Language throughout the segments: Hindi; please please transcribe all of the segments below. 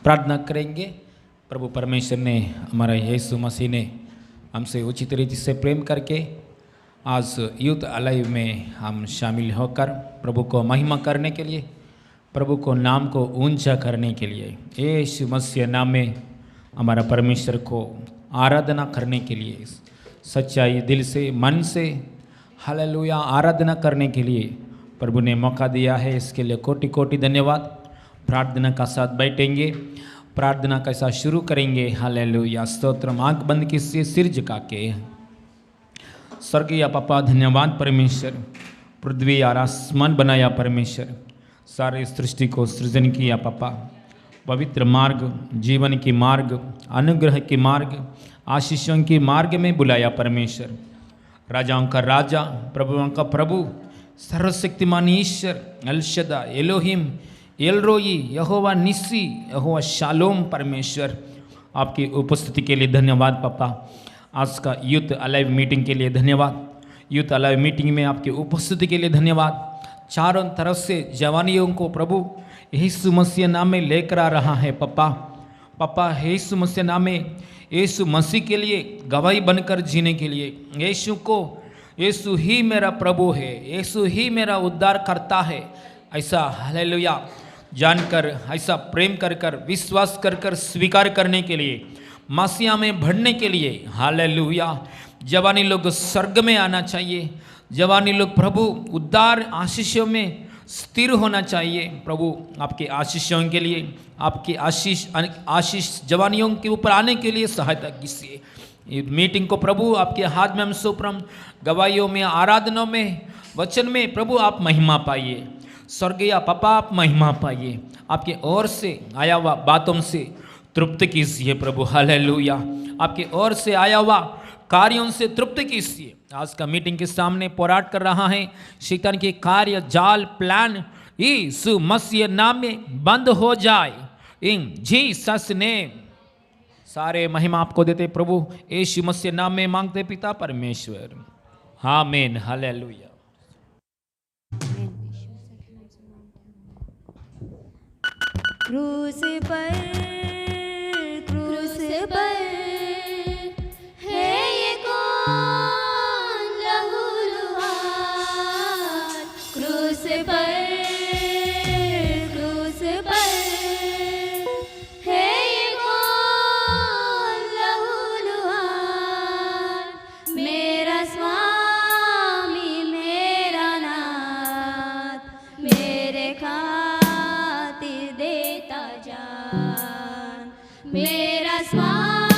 प्रार्थना करेंगे। प्रभु परमेश्वर ने, हमारा यीशु मसीह ने हमसे उचित रीति से प्रेम करके आज यूथ अलाइव में हम शामिल होकर प्रभु को महिमा करने के लिए, प्रभु को नाम को ऊंचा करने के लिए, यीशु मसीह नाम में हमारा परमेश्वर को आराधना करने के लिए, सच्चाई दिल से मन से हालेलुया आराधना करने के लिए प्रभु ने मौका दिया है। इसके लिए कोटि कोटि धन्यवाद। प्रार्थना का साथ बैठेंगे, प्रार्थना का साथ शुरू करेंगे। हालेलुया स्तोत्रम। आंख बंद कीजिए, सिर झुका के। स्वर्गीय पापा धन्यवाद परमेश्वर, पृथ्वी और आसमान बनाया परमेश्वर, सारे सृष्टि को सृजन किया पापा, पवित्र मार्ग, जीवन की मार्ग, अनुग्रह की मार्ग, आशीषों की मार्ग में बुलाया परमेश्वर। राजाओं का राजा, प्रभुओं का प्रभु, सर्वशक्तिमान ईश्वर, अलशदा, एलोहिम, एलरोई, यहोवा निस्सी, यहोवा शालोम परमेश्वर, आपकी उपस्थिति के लिए धन्यवाद पापा। आज का यूथ अलाइव मीटिंग के लिए धन्यवाद। यूथ अलाइव मीटिंग में आपकी उपस्थिति के लिए धन्यवाद। चारों तरफ से जवानियों को प्रभु यीशु मसीह नाम में लेकर आ रहा है पापा यीशु मसीह नाम में, यीशु मसीह के लिए गवाही बनकर जीने के लिए, यीशु ही मेरा प्रभु है, यीशु ही मेरा उद्धार करता है, ऐसा हालेलुया जानकर, ऐसा प्रेम कर कर, विश्वास कर कर स्वीकार करने के लिए, मसीहा में बढ़ने के लिए हालेलुया। जवानी लोग स्वर्ग में आना चाहिए, जवानी लोग प्रभु उद्धार आशीषों में स्थिर होना चाहिए। प्रभु आपके आशीषों के लिए, आपकी आशीष जवानियों के ऊपर आने के लिए सहायता कीजिए। मीटिंग को प्रभु आपके हाथ में हम सौंप रहे हैं। गवाहियों में, आराधनाओं में, वचन में प्रभु आप महिमा पाइए। स्वर्गीय पापा आप महिमा पाइए। आपके ओर से आया हुआ बातों से तृप्त कीजिए प्रभु हालेलुया। आपके ओर से आया हुआ कार्यों से तृप्त कीजिए। आज का मीटिंग के सामने पोराट कर रहा है शैतान के कार्य, जाल, प्लान यीशु मसीह नाम में बंद हो जाए इन जीसस नेम। सारे महिमा आपको देते प्रभु यीशु मसीह नाम में मांगते पिता परमेश्वर, आमीन हालेलुया। क्रूस पर है ये कौन लहूलुहार, क्रूस पर है ये कौन लहूलुहार, मेरा स्वामी मेरा नाथ, मेरे खातिर देता जान, मेरा स्वामी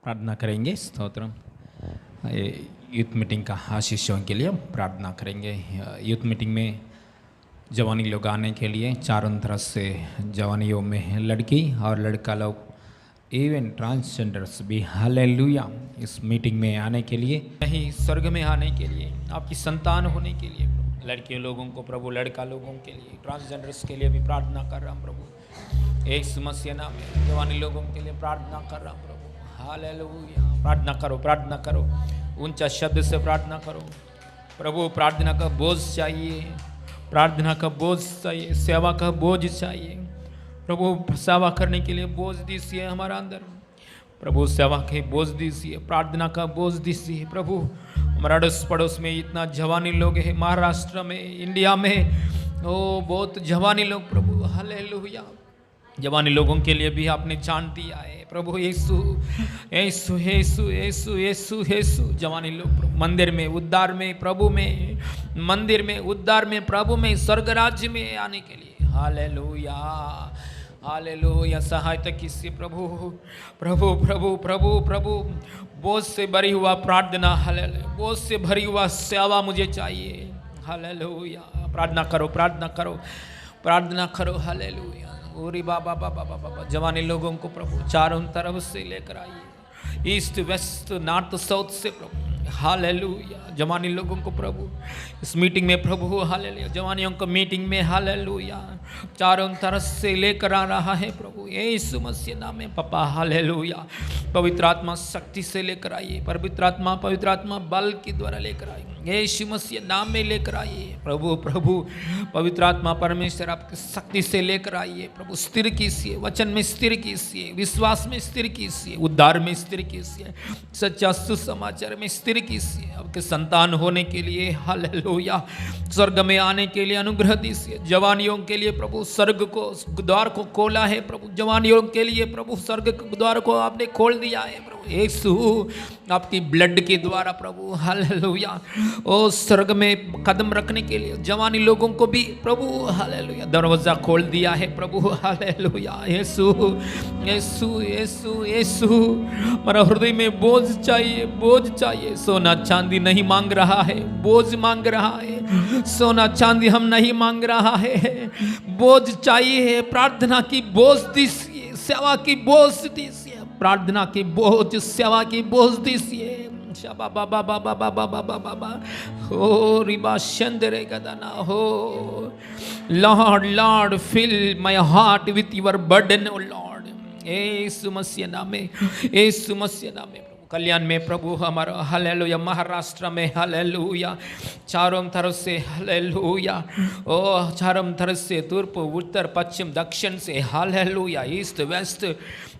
प्रार्थना करेंगे। स्तोत्रम। यूथ मीटिंग का आशीषों के लिए हम प्रार्थना करेंगे। यूथ मीटिंग में जवानी लोग आने के लिए चारों तरफ से जवानियों में लड़की और लड़का लोग, इवन ट्रांसजेंडर्स भी हालेलुया इस मीटिंग में आने के लिए, नहीं स्वर्ग में आने के लिए, आपकी संतान होने के लिए, लड़कियों लोगों को प्रभु, लड़का लोगों के लिए, ट्रांसजेंडर्स के लिए भी प्रार्थना कर रहा हूँ प्रभु। एक मसीह नाम में जवानी लोगों के लिए प्रार्थना कर रहा हूँ प्रभु। हालेलुया। प्रार्थना करो, प्रार्थना करो, ऊंचा शब्द से प्रार्थना करो प्रभु। प्रार्थना का बोझ चाहिए, प्रार्थना का बोझ चाहिए, सेवा का बोझ चाहिए प्रभु। सेवा करने के लिए बोझ दीजिए हमारा अंदर प्रभु, सेवा के बोझ दीजिए, प्रार्थना का बोझ दीजिए प्रभु। हमारा अड़ोस पड़ोस में इतना जवानी लोग हैं, महाराष्ट्र में, इंडिया में, ओ बहुत जवानी लोग प्रभु। हालेलुया। जवानी लोगों के लिए भी आपने जान दिया है प्रभु। यीशु यीशु यीशु यीशु यीशु यीशु। जवानी लोग मंदिर में, उद्धार में प्रभु में, मंदिर में, उद्धार में प्रभु में, स्वर्ग राज्य में आने के लिए। Hallelujah hallelujah. सहायता कीजिए प्रभु प्रभु प्रभु प्रभु प्रभु। बोझ से भरी हुआ प्रार्थना, हालेलुया, बोझ से भरी हुआ सेवा मुझे चाहिए। हालेलुया। प्रार्थना करो, प्रार्थना करो, प्रार्थना करो। हालेलुया। ओरी बाबा बाबा बाबा बाबा। जवानी लोगों को प्रभु चारों तरफ से लेकर आइए, ईस्ट वेस्ट नॉर्थ साउथ से प्रभु। हालेलुया। जवानी लोगों को प्रभु इस मीटिंग में प्रभु, हालेलुया, जवानियों को मीटिंग में हालेलुया चारों तरफ से लेकर आ रहा है प्रभु यीशु मसीह नाम में पापा। हालेलुया। पवित्र आत्मा शक्ति से लेकर आइए, पवित्र आत्मा बल के द्वारा लेकर आइए, यीशु मसीह नाम में लेकर आइए प्रभु प्रभु। पवित्र आत्मा परमेश्वर आपकी शक्ति से लेकर आइए प्रभु। स्थिर कीजिए, वचन में स्थिर कीजिए, विश्वास में स्थिर कीजिए, उद्धार में स्थिर कीजिए, सच्चा सुसमाचार में स्थिर कीजिए। आपके संतान होने के लिए हालेलुया, स्वर्ग में आने के लिए अनुग्रह दीजिए। जवानियों के लिए प्रभु स्वर्ग को, द्वार को खोला है प्रभु। जवानियों के लिए प्रभु स्वर्ग के द्वार को आपने खोल दिया है प्रभु यीशु, आपकी ब्लड के द्वारा प्रभु। हालेलुया। ओ स्वर्ग में कदम रखने के लिए जवानी लोगों को भी प्रभु हालेलुया दरवाजा खोल दिया है प्रभु। हालेलुया। यीशु यीशु यीशु यीशु। हमारा हृदय में बोझ चाहिए, बोझ चाहिए। सोना चांदी नहीं मांग रहा है, बोझ मांग रहा है। सोना चांदी हम नहीं मांग रहा है, बोझ चाहिए। प्रार्थना की बोझ दीजिए, सेवा की बोझ दीजिए, प्रार्थना की बोझ, सेवा की बोझ दीजिए। बाबा बाबा बाबा बाबा बाबा हो रिबा शंदरे गदना हो। Lord lord fill my heart with your burden O lord. Yeshu Masih नाम में, यीशु मसीह नाम में कल्याण में प्रभु हमारा हालेलुया। महाराष्ट्र में हालेलुया चारों तरफ से हालेलुया, ओ चारों तरफ से पूर्व उत्तर पश्चिम दक्षिण से हालेलुया, ईस्ट वेस्ट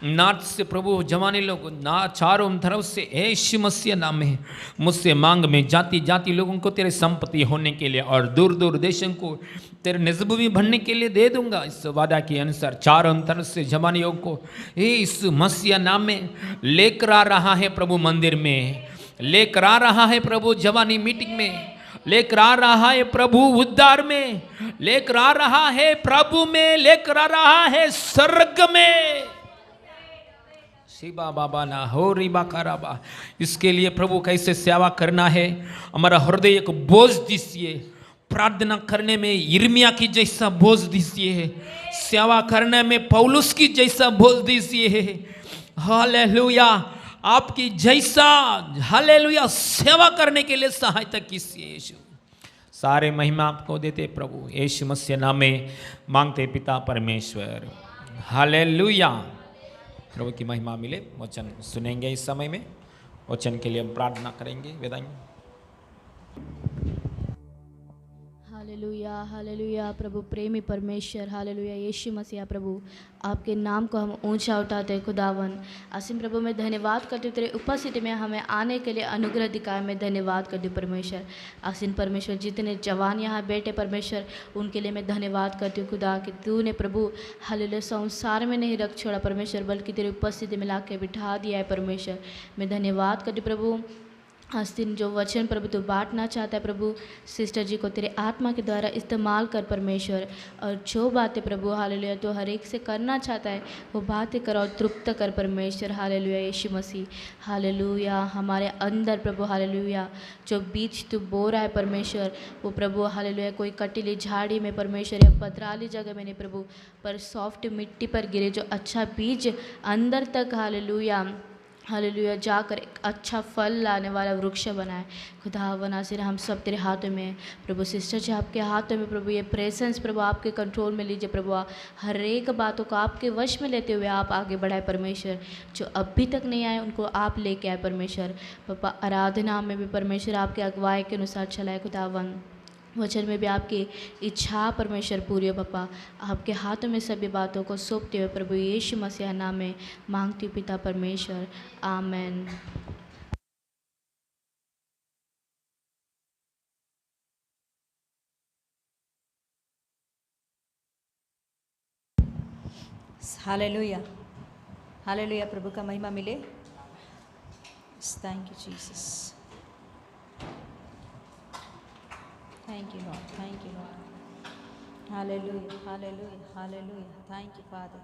नॉर्थ से प्रभु जवानी लोग ना चारों तरफ से यीशु मसीह नाम में मुझसे मांग में जाति जाति लोगों को तेरे संपत्ति होने के लिए और दूर दूर देशों को तेरे निज़्बुमी भरने के लिए दे दूंगा। इस वादा के अनुसार चारों तरफ से जवानियों को यीशु मसीह नाम में लेकर आ रहा है प्रभु। मंदिर में लेकर आ रहा है प्रभु, जवानी मीटिंग में लेकर आ रहा है प्रभु, उद्धार में लेकर आ रहा है प्रभु, में लेकर आ रहा है स्वर्ग में। शिबा बाबा ना हो रिबा कराबा। इसके लिए प्रभु कैसे सेवा करना है, हमारा हृदय को बोझ दीजिए। प्रार्थना करने में यिर्मयाह की जैसा बोझ दीजिए, सेवा करने में पौलुस की जैसा बोझ दीजिए। हालेलुया। आपकी जैसा हालेलुया सेवा करने के लिए सहायता कीजिए यीशु। सारे महिमा आपको देते प्रभु यीशु मसीह नाम में मांगते पिता परमेश्वर। हालेलुया। प्रभु की महिमा मिले। वचन सुनेंगे इस समय में, वचन के लिए हम प्रार्थना करेंगे। वेदांगी। Hallelujah hallelujah. प्रभु प्रेमी परमेश्वर हालेलुया। यीशु मसीह प्रभु आपके नाम को हम ऊंचा उठाते हैं खुदावन। असीम प्रभु मैं धन्यवाद करती हूँ तेरे उपस्थिति में हमें आने के लिए अनुग्रह दिखाए। मैं धन्यवाद करती हूँ परमेश्वर। असीम परमेश्वर जितने जवान यहाँ बैठे परमेश्वर उनके लिए मैं धन्यवाद करती हूँ खुदा कि तूने प्रभु हालेलुया संसार में नहीं रख छोड़ा परमेश्वर, बल्कि तेरे उपस्थिति में ला के बिठा दिया है परमेश्वर। मैं धन्यवाद करती हूँ प्रभु आज दिन जो वचन प्रभु तू बांटना चाहता है प्रभु, सिस्टर जी को तेरे आत्मा के द्वारा इस्तेमाल कर परमेश्वर। और जो बातें प्रभु हालेलुया तो हर एक से करना चाहता है वो बातें कर और तृप्त कर परमेश्वर। हालेलुया यीशु मसीह, हालेलुया हमारे अंदर प्रभु हालेलुया जो बीज तू बो रहा है परमेश्वर, वो प्रभु हालेलुया कोई कटीली झाड़ी में परमेश्वर या पथराली जगह में नहीं प्रभु, पर सॉफ्ट मिट्टी पर गिरे जो अच्छा बीज अंदर तक हालेलुया हालेलुया जाकर एक अच्छा फल लाने वाला वृक्ष बनाए। खुदा नासिर हम सब तेरे हाथों में हैं। प्रभु सिस्टर जी आपके हाथों में प्रभु, ये प्रेजेंस प्रभु आपके कंट्रोल में लीजिए प्रभु। हर एक बातों को आपके वश में लेते हुए आप आगे बढ़ाए परमेश्वर। जो अभी तक नहीं आए उनको आप लेके आए परमेश्वर। पापा आराधना में भी परमेश्वर आपके अगुवाई के अनुसार चलाए खुदावन। वचन में भी आपकी इच्छा परमेश्वर पूरी हो पापा। आपके हाथों में सभी बातों को सौंपते हुए प्रभु यीशु मसीह नाम में मांगती हूँ पिता परमेश्वर, आमेन। हालेलुया, हालेलुया, प्रभु का महिमा मिले। Thank you Jesus, thank you Lord, thank you Lord. Hallelujah, hallelujah, hallelujah, thank you father,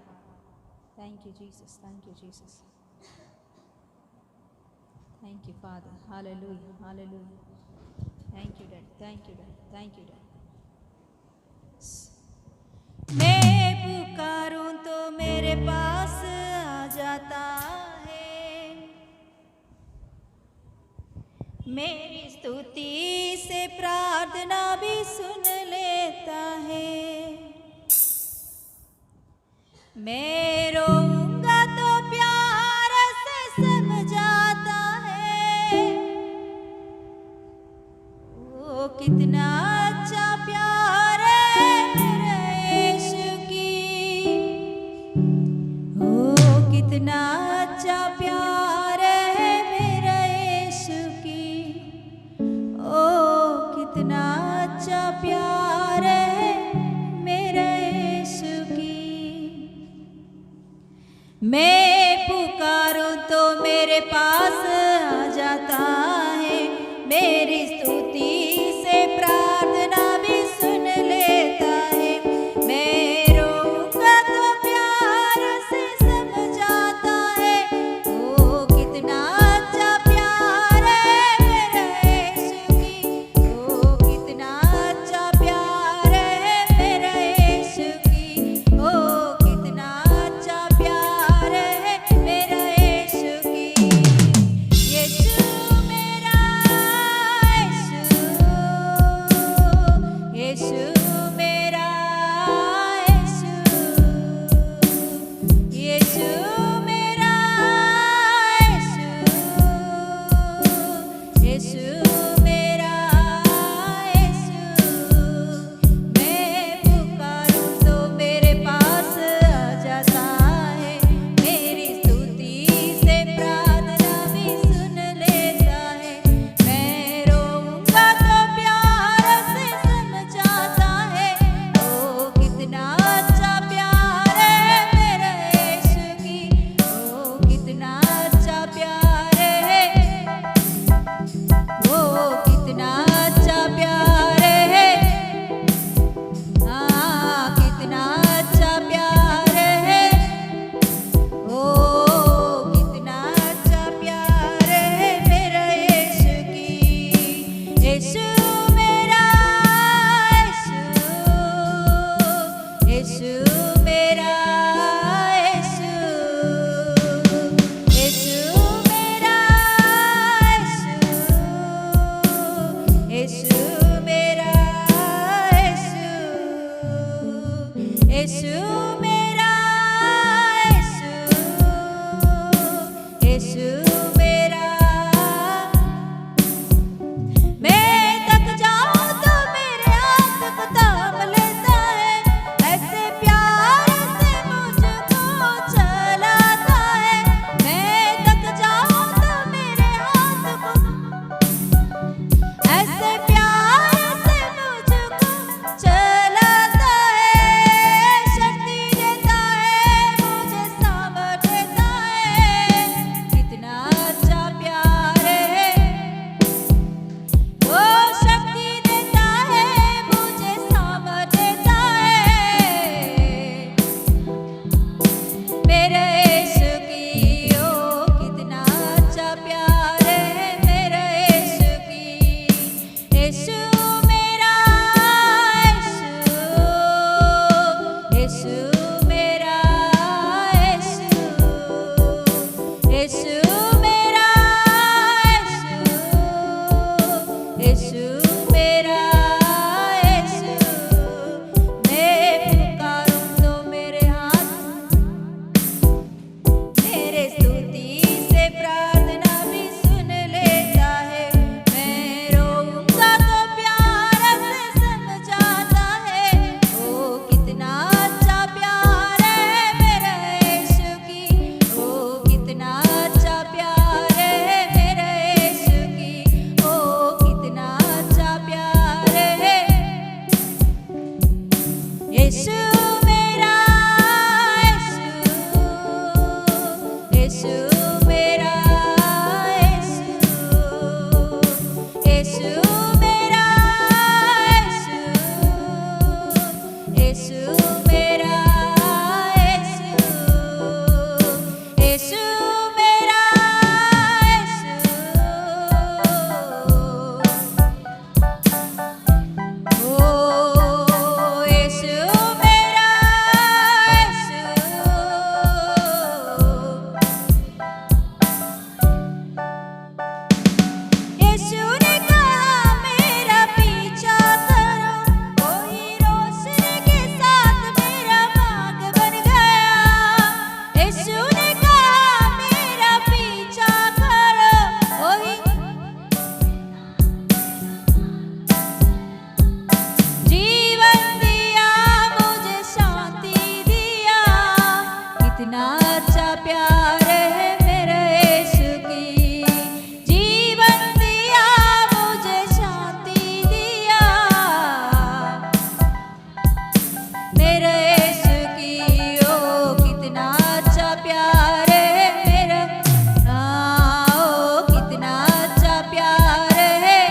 thank you Jesus, thank you Jesus, thank you father. Hallelujah, hallelujah, thank you dad, thank you dad, thank you dad. मैं पुकारूं तो मेरे पास आ जाता है, मेरी स्तुति से प्रार्थना भी सुन लेता है। मैं रोऊंगा तो प्यार से समझाता है, वो कितना अच्छा प्यार है मेरे यीशु की, वो कितना अच्छा प्यार है मेरे यीशु की, ओ कितना अच्छा प्यार है मेरे यीशु की। मैं पुकारूं तो मेरे पास आ जाता है, मेरी स्तुति से प्रार्थना भी सुन लेता है। मैं रोऊंगा तो प्यार से समझाता है, वो कितना अच्छा प्यार है मेरे यीशु की, वो कितना अच्छा प्यार है मेरे यीशु की, ओ कितना अच्छा प्यार है मेरे यीशु की। यीशु मेरा यीशु, यीशु मेरा यीशु मेरा यीशु मेरा यीशु मेरा ओ यीशु मेरा यीशु ने कहा मेरा पीछा करो, कोई रोशनी के साथ मेरा मार्ग बन गया। यीशु ने कहा मेरा पीछा करो, कोई जीवन दिया मुझे शांति दिया। कितना अच्छा प्यार है मेरे यीशु की, जीवन दिया मुझे शांति दिया। मेरे यीशु की ओ कितना अच्छा प्यार है मेरा, ओ कितना अच्छा प्यार है,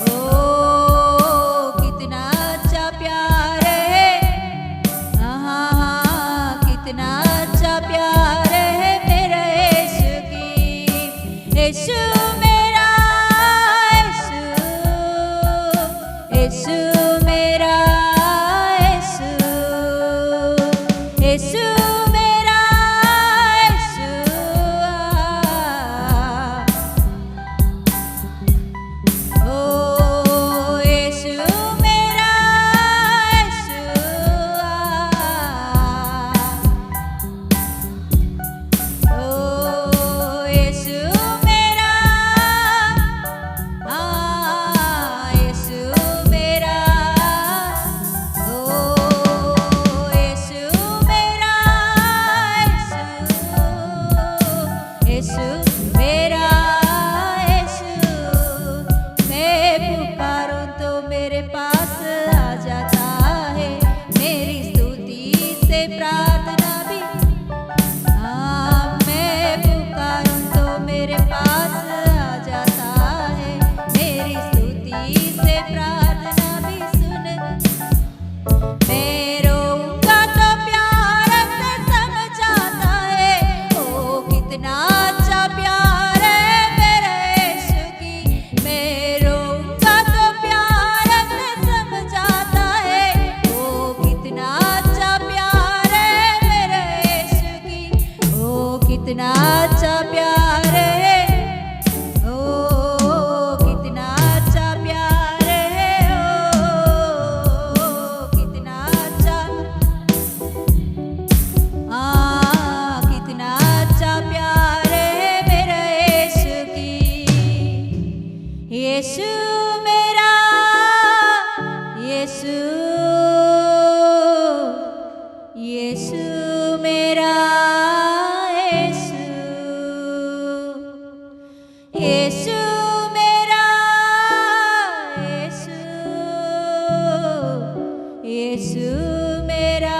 ओ कितना अच्छा प्यार है, कितना अच्छा प्यार है मेरे यीशु की। यीशु मेरा यीशु मेरा यीशु मेरा ओ यीशु मेरा ओ यीशु मेरा यीशु मेरा ओ यीशु मेरा यीशु मेरा मैं पुकारूं तो मेरे पास आ जाता है, मेरी स्तुति से प्रार्थना भी। मैं पुकारूं तो मेरे पास आ जाता है, मेरी स्तुति से प्रार्थना भी सुन। मैं रोऊंगा तो प्यार से समझाता है, ओ कितना अच्छा प्यार है मेरे यीशु की। मैं रोऊंगा तो प्यार से समझाता है, ओ कितना अच्छा प्यार है मेरे यीशु की। ओ कितना अच्छा प्यार है, ओ कितना अच्छा प्यार है, ओ कितना अच्छा, कितना अच्छा प्यार है मेरे यीशु की। यीशु मेरा यीशु यीशु मेरा यीशु मेरा यीशु मेरा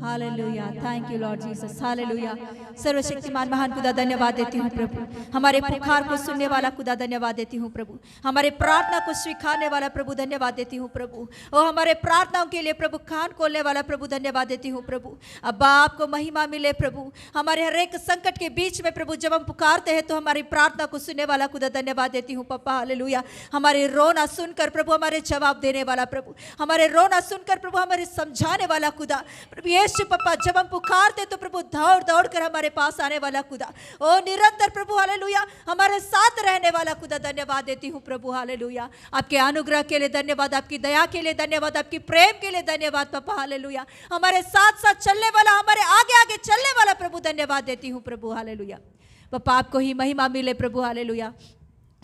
hallelujah. Thank you Lord Jesus, hallelujah. सर्वशक्तिमान महान खुदा धन्यवाद देती हूँ प्रभु, हमारे पुकार को सुनने वाला खुदा धन्यवाद देती हूँ प्रभु, हमारे प्रार्थना को स्वीकारने वाला प्रभु धन्यवाद देती हूँ प्रभु, और हमारे प्रार्थनाओं के लिए प्रभु कान खोलने वाला प्रभु धन्यवाद देती हूँ प्रभु। अब आपको महिमा मिले प्रभु, हमारे हर एक संकट के बीच में प्रभु जब हम पुकारते हैं तो हमारी प्रार्थना को सुनने वाला खुदा धन्यवाद देती हूँ पप्पा, हालेलुया। हमारे रोना सुनकर प्रभु हमारे जवाब देने वाला प्रभु, हमारे रोना सुनकर प्रभु हमारे समझाने वाला खुदा प्रभु यीशु पप्पा, जब हम पुकारते तो प्रभु दौड़ दौड़ कर हमारे पास आने वाला खुदा, ओ निरंतर प्रभु हालेलुया हमारे साथ रहने वाला खुदा धन्यवाद देती हूँ प्रभु, हालेलुया। आपके अनुग्रह के लिए धन्यवाद, आपकी दया के लिए धन्यवाद, आपकी प्रेम के लिए धन्यवाद पप्पा, हालेलुया। हमारे साथ साथ चलने वाला, हमारे आगे आगे चलने वाला प्रभु धन्यवाद देती हूँ प्रभु, हालेलुया। पप्पा आपको ही महिमा मिले प्रभु, हालेलुया।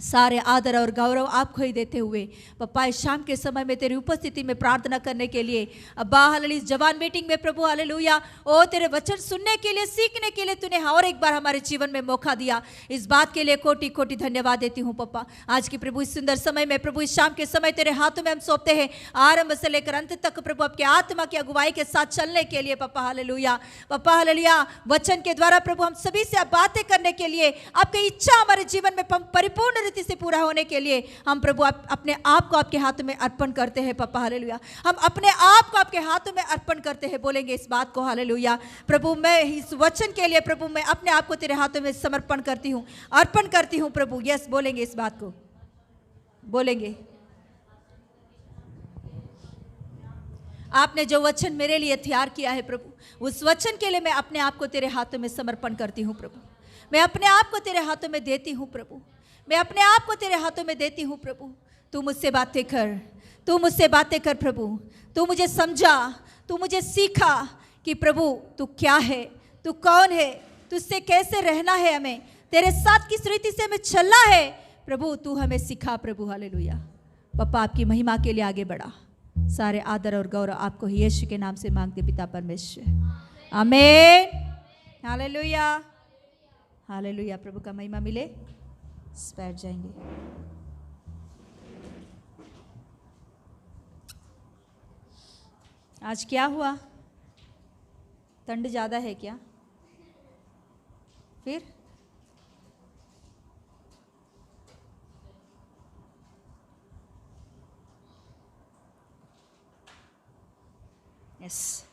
सारे आदर और गौरव आपको ही देते हुए पप्पा इस शाम के समय में तेरी उपस्थिति में प्रार्थना करने के लिए अब्बा हालेलुया इस जवान मीटिंग में प्रभु हालेलुया ओ तेरे वचन सुनने के लिए सीखने के लिए तूने और एक बार हमारे जीवन में मौका दिया। इस बात के लिए कोटि कोटि धन्यवाद देती हूँ पप्पा। आज की प्रभु इस सुंदर समय में प्रभु इस शाम के समय तेरे हाथों में हम सौंपते हैं, आरंभ से लेकर अंत तक प्रभु आपके आत्मा की अगुवाई के साथ चलने के लिए पप्पा हालेलुया। पप्पा हालेलुया वचन के द्वारा प्रभु हम सभी से बातें करने के लिए आपकी इच्छा हमारे जीवन में परिपूर्ण रीति से पूरा होने के लिए हम प्रभु अपने आप को आपके हाथों में अर्पण करते हैं पप्पा हालेलुया। हम अपने आप को आपके हाथों में अर्पण करते हैं, बोलेंगे इस बात को हालेलुया। प्रभु मैं इस वचन के लिए प्रभु मैं अपने आप को तेरे हाथों में समर्पण करती हूँ, अर्पण करती हूँ प्रभु। यस बोलेंगे इस बात को, बोलेंगे आपने जो वचन मेरे लिए तैयार किया है प्रभु उस वचन के लिए मैं अपने आप को तेरे हाथों में समर्पण करती हूँ प्रभु। मैं अपने आप को तेरे हाथों में देती हूँ प्रभु, मैं अपने आप को तेरे हाथों में देती हूँ प्रभु। तू मुझसे बातें कर, तू मुझसे बातें कर प्रभु। तू मुझे समझा, तू मुझे सीखा कि प्रभु तू क्या है, तू कौन है, तुझसे कैसे रहना है, हमें तेरे साथ किस रीति से हमें चलना है प्रभु। तू हमें सिखा प्रभु हालेलुया। पप्पा आपकी महिमा के लिए आगे बढ़ा। सारे आदर और गौरव आपको ही यीशु के नाम से मांगते पिता परमेश्वर, आमीन हालेलुया हालेलुया। प्रभु का महिमा मिले। बैठ जाएंगे। आज क्या हुआ? ठंड ज़्यादा है क्या? फिर यस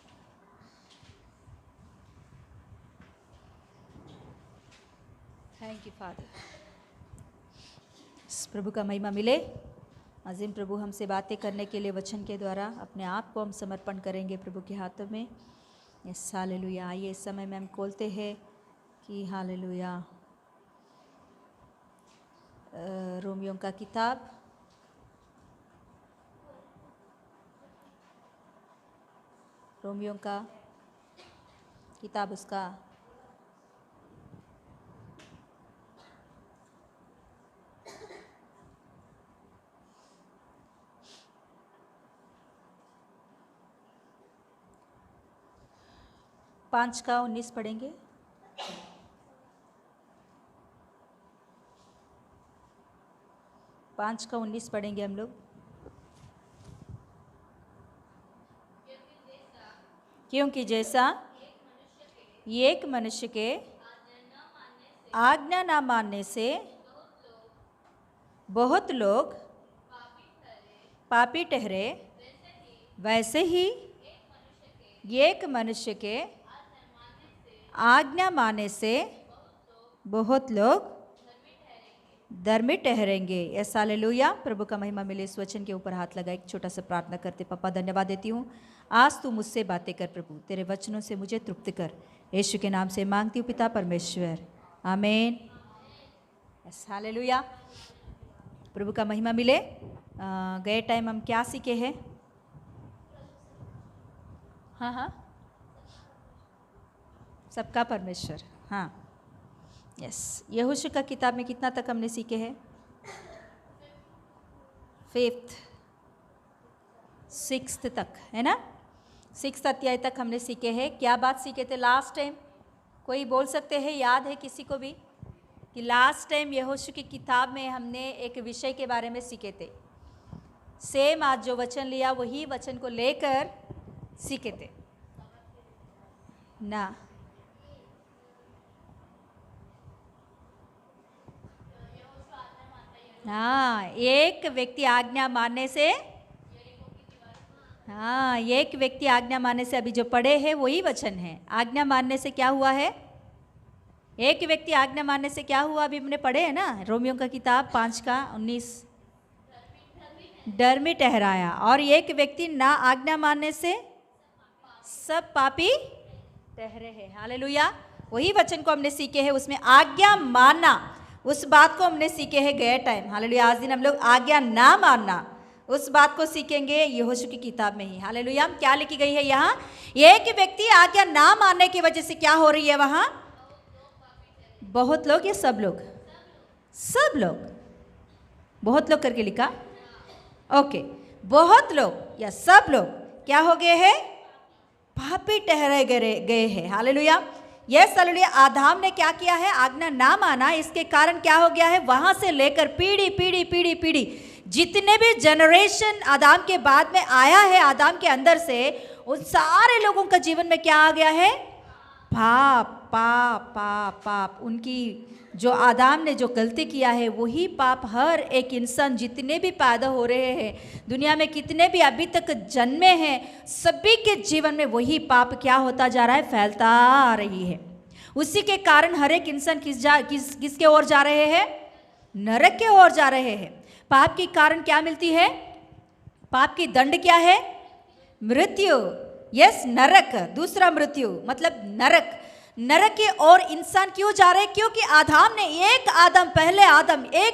थैंक यू फादर। प्रभु का महिमा मिले। अजीम प्रभु हमसे बातें करने के लिए वचन के द्वारा अपने आप को हम समर्पण करेंगे प्रभु के हाथों में। Yes hallelujah. आइए इस समय में हम खोलते हैं कि हालेलुया रोमियो का किताब उसका 5 का 19 पढ़ेंगे। पाँच का 19 पढ़ेंगे हम लोग। क्योंकि जैसा एक मनुष्य के आज्ञा न मानने से बहुत लोग पापी ठहरे, वैसे ही एक मनुष्य के आज्ञा मानने से बहुत लोग धर्मी ठहरेंगे। Yes hallelujah. प्रभु का महिमा मिले। इस वचन के ऊपर हाथ लगा एक छोटा सा प्रार्थना करते। पापा धन्यवाद देती हूँ, आज तू मुझसे बातें कर प्रभु, तेरे वचनों से मुझे तृप्त कर। यीशु के नाम से मांगती हूँ पिता परमेश्वर, आमीन। Yes hallelujah. प्रभु का महिमा मिले। गए टाइम हम क्या सीखे हैं? हाँ सबका परमेश्वर। हाँ यस। यहोशू का किताब में कितना तक हमने सीखे हैं? 5th 6th तक है ना। 6th अध्याय तक हमने सीखे हैं। क्या बात सीखे थे लास्ट टाइम? कोई बोल सकते हैं? याद है किसी को भी कि लास्ट टाइम यहोशू की किताब में हमने एक विषय के बारे में सीखे थे। सेम आज जो वचन लिया वही वचन को लेकर सीखे थे ना। हाँ, एक व्यक्ति आज्ञा मानने से, हाँ एक व्यक्ति आज्ञा मानने से, अभी जो पढ़े हैं वही वचन है। आज्ञा मानने से क्या हुआ है? एक व्यक्ति आज्ञा मानने से क्या हुआ? अभी हमने पढ़े है ना, रोमियो का किताब 5 का 19, डर में ठहराया। और एक व्यक्ति ना आज्ञा मानने से सब पापी ठहरे हैं। हालेलुया। वही वचन को हमने सीखे हैं। उसमें आज्ञा मानना, उस बात को हमने सीखे हैं गए टाइम। हालेलुया। आज दिन हम लोग आज्ञा ना मानना उस बात को सीखेंगे यहोशू की किताब में ही। हालेलुया। क्या लिखी गई है यहाँ? एक व्यक्ति आज्ञा ना मानने की वजह से क्या हो रही है वहाँ? बहुत लोग या सब लोग? सब लोग। बहुत लोग करके लिखा, ओके, बहुत लोग या सब लोग क्या हो गए हैं? पापी ठहराए गए हैं। Hallelujah, yes hallelujah. आदाम ने क्या किया है? आज्ञा ना माना, इसके कारण क्या हो गया है? वहां से लेकर पीढ़ी पीढ़ी पीढ़ी पीढ़ी जितने भी जनरेशन आदाम के बाद में आया है, आदाम के अंदर से, उन सारे लोगों का जीवन में क्या आ गया है? पाप पाप पाप पाप। उनकी जो आदाम ने जो गलती किया है वही पाप हर एक इंसान जितने भी पैदा हो रहे हैं, दुनिया में कितने भी अभी तक जन्मे हैं, सभी के जीवन में वही पाप क्या होता जा रहा है? फैलता आ रही है। उसी के कारण हर एक इंसान किसके ओर जा रहे हैं? नरक के ओर जा रहे हैं। पाप के कारण क्या मिलती है? पाप की दंड क्या है? मृत्यु। यस, नरक। दूसरा मृत्यु मतलब नरक। नरक की ओर इंसान क्यों जा रहे हैं? क्योंकि आदाम ने एक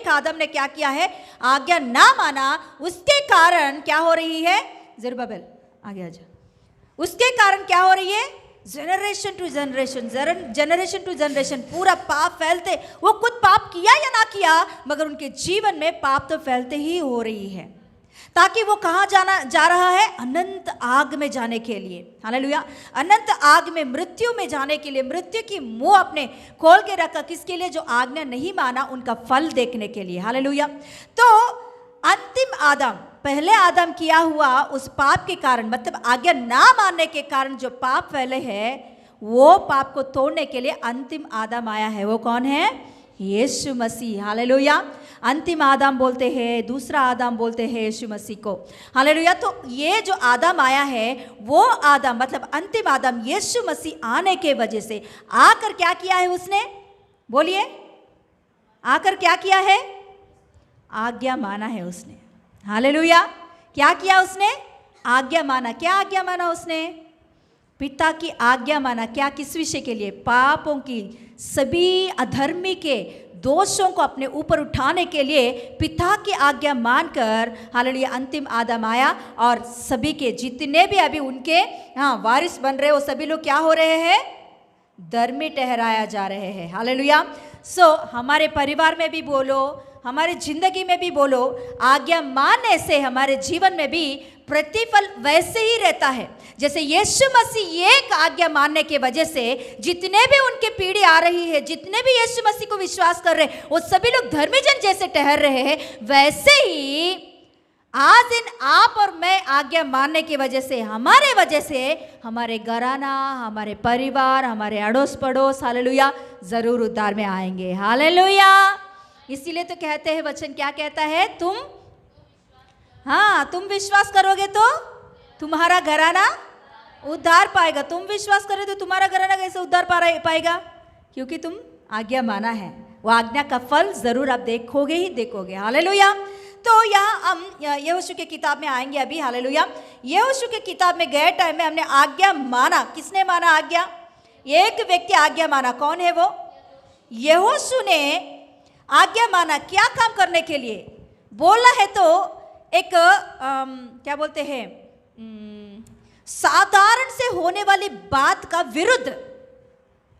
आदम ने क्या किया है? आज्ञा ना माना। उसके कारण क्या हो रही है? ज़रुब्बाबेल आगे आ जा। उसके कारण क्या हो रही है? जनरेशन टू जनरेशन पूरा पाप फैलते। वो खुद पाप किया या ना किया, मगर उनके जीवन में पाप तो फैलते ही हो रही है, ताकि वो कहाँ जा रहा है? अनंत आग में जाने के लिए। हालेलुया, अनंत आग में, मृत्यु में जाने के लिए। मृत्यु की मुंह अपने खोल के रखा, किसके लिए? जो आज्ञा नहीं माना, उनका फल देखने के लिए। हालेलुया। तो अंतिम आदम, पहले आदम किया हुआ उस पाप के कारण, मतलब आज्ञा ना मानने के कारण जो पाप फैले हैं, वो पाप को तोड़ने के लिए अंतिम आदम आया है। वो कौन है? यीशु मसीह। हालेलुया। अंतिम आदम बोलते हैं, दूसरा आदम बोलते हैं यीशु मसीह को। हालेलुया। तो ये जो आदम आया है, वो आदम मतलब अंतिम आदम यीशु मसीह आने के वजह से आकर क्या किया है उसने? बोलिए, आकर क्या किया है? आज्ञा माना है उसने। हालेलुया। क्या किया उसने? आज्ञा माना। क्या आज्ञा माना उसने? पिता की आज्ञा माना। क्या? किस विषय के लिए? पापों की, सभी अधर्मी के दोषों को अपने ऊपर उठाने के लिए पिता की आज्ञा मानकर, हालेलुया, अंतिम आदम आया। और सभी के जितने भी अभी उनके वारिस बन रहे, वो सभी लोग क्या हो रहे हैं? धर्मी ठहराया जा रहे हैं। हालेलुया। सो हमारे परिवार में भी बोलो, हमारे जिंदगी में भी बोलो, आज्ञा मानने से हमारे जीवन में भी प्रतिफल वैसे ही रहता है जैसे यीशु मसीह एक आज्ञा मानने के वजह से जितने भी उनके पीढ़ी आ रही है, जितने भी यीशु मसीह को विश्वास कर रहे हैं, वो सभी लोग धर्मी जन जैसे ठहर रहे हैं। वैसे ही आज इन आप और मैं आज्ञा मानने की वजह से, हमारे वजह से हमारे घराना, हमारे परिवार, हमारे अड़ोस पड़ोस, हालेलुया, जरूर उद्धार में आएंगे। हालेलुया। इसीलिए तो कहते हैं, वचन क्या कहता है? तुम विश्वास करोगे तो तुम्हारा घराना उद्धार पाएगा। तुम विश्वास करोगे तो तुम्हारा घराना कैसे उद्धार पाएगा? क्योंकि तुम आज्ञा माना है। वो आज्ञा का फल जरूर आप देखोगे ही देखोगे। हालेलुया। तो यहाँ हम यहोशू के किताब में आएंगे अभी। हालेलुया। यहोशू के किताब में गए टाइम में हमने आज्ञा माना। किसने माना आज्ञा? एक व्यक्ति आज्ञा माना। कौन है वो? यहोशू ने आज्ञा माना। क्या काम करने के लिए? बोला है तो एक क्या बोलते हैं, साधारण से होने वाली बात का विरुद्ध